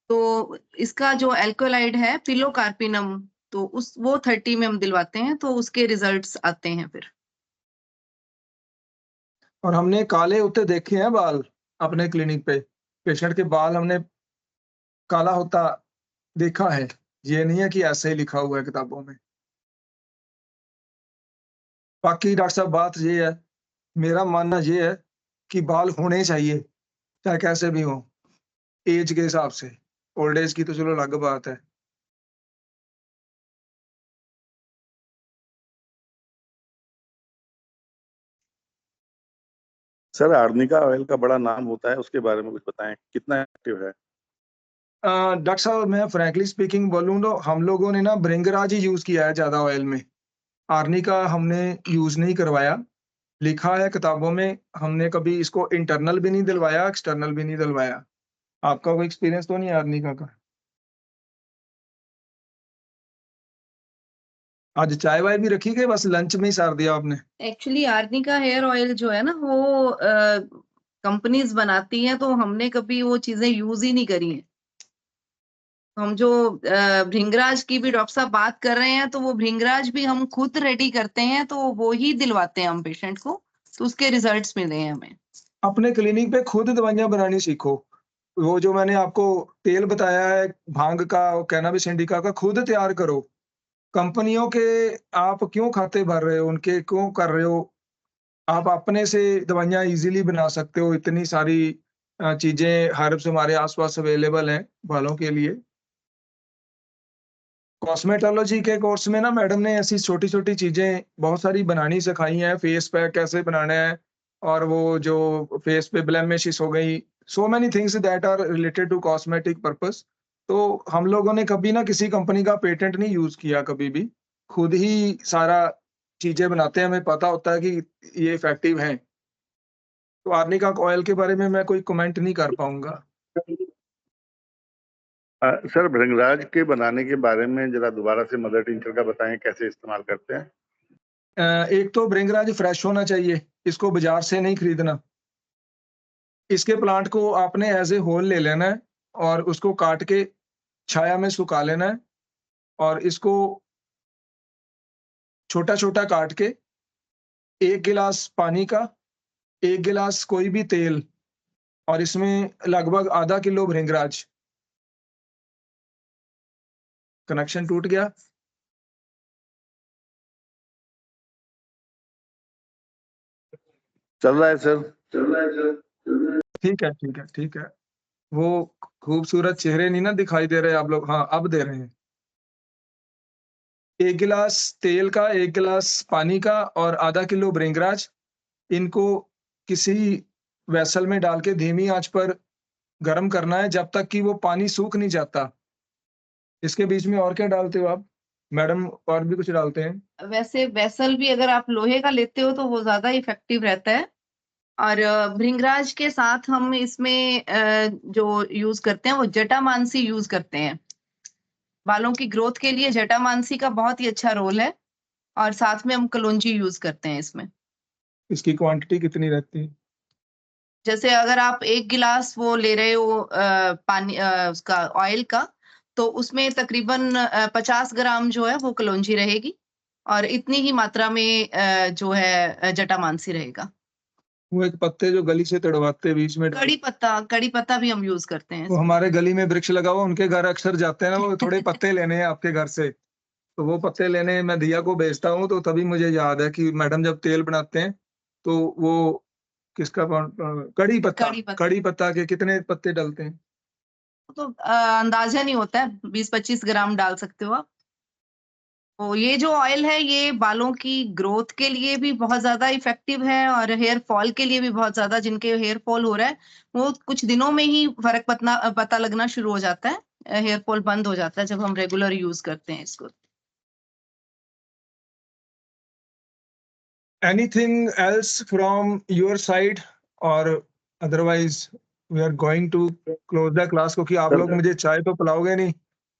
तो इसका जो एल्कोलाइड है पिलोकार्पिनम, तो वो 30 में हम दिलवाते हैं, तो उसके रिजल्ट्स आते हैं फिर। और हमने काले होते देखे हैं बाल अपने क्लिनिक पे, पेशेंट के बाल हमने काला होता देखा है। ये नहीं है कि ऐसे ही लिखा हुआ है किताबों में। बाकी डॉक्टर साहब बात ये है, मेरा मानना ये है कि बाल होने चाहिए, चाहे कैसे भी हो, एज के हिसाब से। ओल्ड एज की तो चलो अलग बात है। सर आर्निका ऑयल का बड़ा नाम होता है, उसके बारे में कुछ बताएं, कितना एक्टिव है। डॉक्टर साहब मैं फ्रैंकली स्पीकिंग बोलूँ तो हम लोगों ने ना भृंगराज ही यूज किया है ज्यादा ऑयल में। आर्निका हमने यूज नहीं करवाया, लिखा है किताबों में। हमने कभी इसको इंटरनल भी नहीं दिलवाया, एक्सटर्नल भी नहीं दिलवाया। आपका कोई एक्सपीरियंस तो नहीं है आर्निका का? आज चाय वाय भी रखी गई, बस लंच में ही सार दिया आपने? एक्चुअली आर्निका हेयर ऑयल जो है ना, वो कंपनीज बनाती हैं, तो हमने कभी वो चीजें यूज ही नहीं करी हैं। हम जो भृंगराज की भी डॉक्टर साहब बात कर रहे हैं, तो वो भृंगराज भी हम खुद रेडी करते हैं, तो वो ही दिलवाते हैं हम पेशेंट को। तो उसके रिजल्ट्स मिले हैं हमें। अपने क्लिनिक पे खुद दवाइयाँ बनानी सीखो। वो जो मैंने आपको तेल बताया है भांग का और कैनाबिस इंडिका का, खुद तैयार करो। कंपनियों के आप क्यों खाते भर रहे हो? उनके क्यों कर रहे हो? आप अपने से दवाइयाँ ईज़िली बना सकते हो। इतनी सारी चीज़ें हर्ब्स हमारे आस-पास अवेलेबल हैं बालों के लिए। कॉस्मेटोलॉजी के कोर्स में ना मैडम ने ऐसी छोटी-छोटी चीज़ें बहुत सारी बनानी सिखाई हैं। फेस पैक कैसे बनाना है और वो जो फेस पे ब्लेमिशेस हो गई, so many things that are related to cosmetic purpose. तो हम लोगों ने कभी ना किसी कंपनी का पेटेंट नहीं यूज़ किया कभी भी। खुद ही सारा चीज़ें बनाते हैं, हमें पता होता है कि ये इफ़ेक्टिव हैं। तो आर्निका ऑयल के बारे में मैं कोई कमेंट नहीं कर पाऊँगा। सर भृंगराज के बनाने के बारे में जरा दोबारा से मदर टिंचर का बताएं, कैसे इस्तेमाल करते हैं? एक तो भृंगराज फ्रेश होना चाहिए, इसको बाज़ार से नहीं खरीदना। इसके प्लांट को आपने एज़ ए होल ले लेना है और उसको काट के छाया में सुखा लेना है और इसको छोटा-छोटा काट के 1 गिलास पानी का, 1 गिलास कोई भी तेल और इसमें लगभग आधा किलो भृंगराज। कनेक्शन टूट गया? चल रहा है सर। ठीक है। वो खूबसूरत चेहरे नहीं ना दिखाई दे रहे आप लोग? हाँ, अब दे रहे हैं। 1 गिलास तेल का, 1 गिलास पानी का और आधा किलो भृंगराज, इनको किसी वेसल में डाल के धीमी आँच पर गरम करना है जब तक कि वो पानी सूख नहीं जाता। इसके बीच में और क्या डालते हो आप? मैडम और भी कुछ डालते हैं? वैसे वेसल भी अगर आप लोहे का लेते हो तो वो ज़्यादा इफ़ेक्टिव रहता है और भृंगराज के साथ हम इसमें जो यूज़ करते हैं वो जटामांसी यूज़ करते हैं। बालों की ग्रोथ के लिए जटामांसी का बहुत ही अच्छा रोल है और साथ में हम कलौंजी यूज़ करते हैं इसमें। इसकी क्वांटिटी कितनी रहती है? जैसे अगर आप 1 गिलास वो ले रहे हो पानी उसका ऑयल का, तो उसमें तकरीबन 50 ग्राम जो है वो कलौंजी रहेगी और इतनी ही मात्रा में जो है जटामांसी रहेगा। वो एक पत्ते जो गली से तुड़वाते बीच में डाल कड़ी पत्ता भी हम यूज़ करते हैं वो इसमें। हमारे गली में वृक्ष लगा हुआ, उनके घर अक्सर जाते हैं ना, वो थोड़े पत्ते लेने हैं आपके घर से। तो वो पत्ते लेने मैं दिया को भेजता हूँ, तो तभी मुझे याद है कि मैडम जब तेल बनाते हैं, तो वो किसका कड़ी पत्ता। कड़ी पत्ता के कितने पत्ते डालते हैं? तो अंदाज़ा नहीं होता है, 20-25 ग्राम डाल सकते हो आप। तो ये जो ऑयल है ये बालों की ग्रोथ के लिए भी बहुत ज़्यादा इफ़ेक्टिव है और हेयर फॉल के लिए भी बहुत ज़्यादा, जिनके हेयर फॉल हो रहा है, वो कुछ दिनों में ही फ़र्क पता लगना शुरू हो जाता है। हेयर फॉल बंद हो जाता है जब हम रेगुलर यूज़ करते हैं इसको। Anything else from your side or otherwise we are going to close the class क्योंकि आप लोग मुझे चाय तो पिलाओगे नहीं,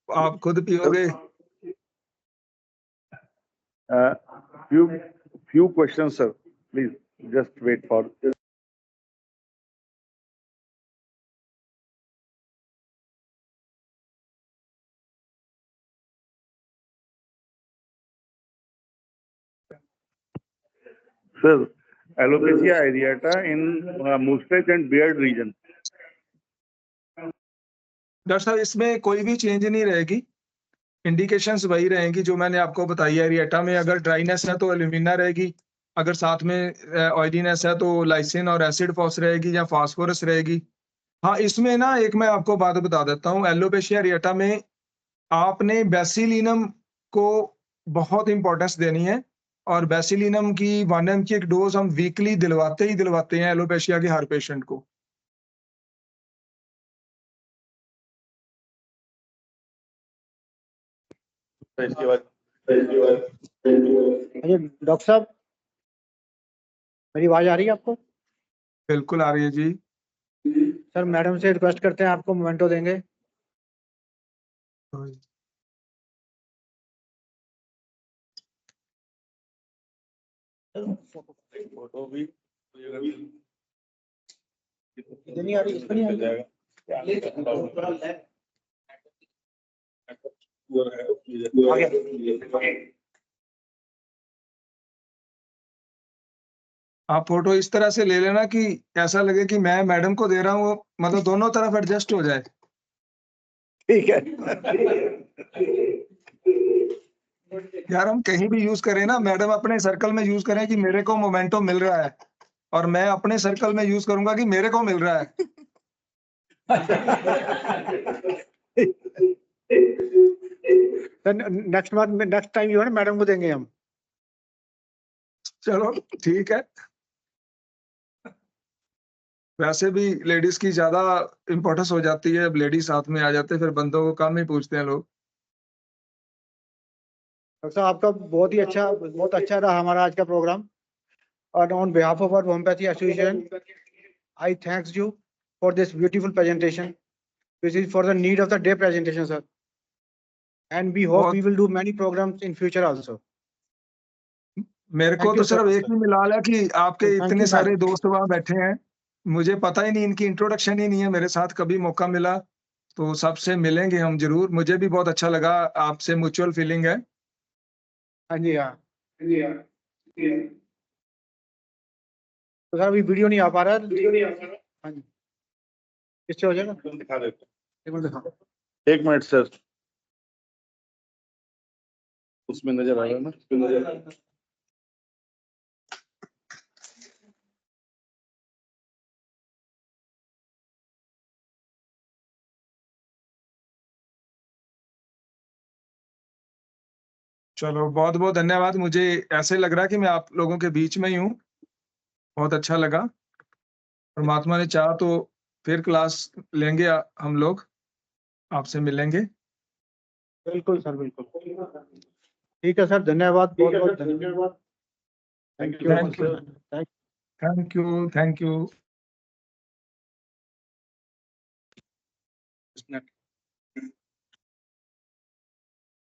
आप खुद पियोगे। few questions, sir. Please just wait for. Sir, alopecia areata in mustache and beard region. Doctor साहब इसमें कोई भी चेंज नहीं रहेगी, इंडिकेशंस वही रहेंगी जो मैंने आपको बताई है। एरिएटा में अगर ड्राइनेस है तो एल्यूमिना रहेगी, अगर साथ में ऑयलीनेस है तो लाइसिन और एसिड फॉस रहेगी या फास्फोरस रहेगी। हाँ, इसमें ना एक मैं आपको बात बता देता हूँ, एलोपेशिया एरिएटा में आपने बेसिलिनम को बहुत इम्पोर्टेंस देनी है और बेसिलिनम की 1 mg की एक डोज़ हम वीकली दिलवाते हैं एलोपेशिया के हर पेशेंट को। इसके बाद अच्छा डॉक्टर साहब, मेरी आवाज आ रही है आपको? बिल्कुल आ रही है जी। सर मैडम से रिक्वेस्ट करते हैं, आपको मोमेंटो देंगे। फोटो भी इधर नहीं आ रही, इसमें नहीं आ रही। आ गया। आप फोटो इस तरह से ले लेना कि ऐसा लगे कि मैं मैडम को दे रहा हूँ, मतलब दोनों तरफ एडजस्ट हो जाए। ठीक है। यार हम कहीं भी यूज करें ना, मैडम अपने सर्कल में यूज करें कि मेरे को मोमेंटो मिल रहा है, और मैं अपने सर्कल में यूज करूंगा कि मेरे को मिल रहा है। नेक्स्ट टाइम जो है ना मैडम को देंगे हम। चलो ठीक है। वैसे भी लेडीज की ज्यादा इम्पोर्टेंस हो जाती है, अब लेडीज साथ में आ जाते हैं, फिर बंदों को कम ही पूछते हैं लोग। डॉक्टर साहब आपका बहुत अच्छा रहा हमारा आज का प्रोग्राम। और on behalf of our homoeopathy association I thanks you for this beautiful presentation which is for the need of the day presentation, sir. And we hope बहुत we will do many programs in future also. मेरे को Thank तो you, sir. सिर्फ एक ही मिला है कि आपके Thank इतने you, सारे ma'am. दोस्त वहां बैठे हैं, मुझे पता ही नहीं, इनकी इंट्रोडक्शन ही नहीं है मेरे साथ, कभी मौका मिला तो सबसे मिलेंगे हम जरूर। मुझे भी बहुत अच्छा लगा, आपसे म्यूचुअल फीलिंग है। हाँ जी, हाँ। तो सर अभी वीडियो नहीं आ पा रहा है। हाँ जी, किससे हो जाएगा? दिखा देते एक मिनट दिखाओ। हैं। 1 मिनट सर, उसमें नजर आ रहा है ना? चलो बहुत बहुत धन्यवाद। मुझे ऐसे लग रहा है कि मैं आप लोगों के बीच में ही हूँ, बहुत अच्छा लगा। परमात्मा ने चाहा तो फिर क्लास लेंगे, हम लोग आपसे मिलेंगे। बिल्कुल सर, बिल्कुल। ठीक है सर, धन्यवाद, बहुत बहुत धन्यवाद। Thank you Thank you. Sir. Thank you, thank you.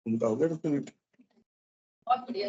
उनका हो गया 10 मिनट। बहुत बढ़िया।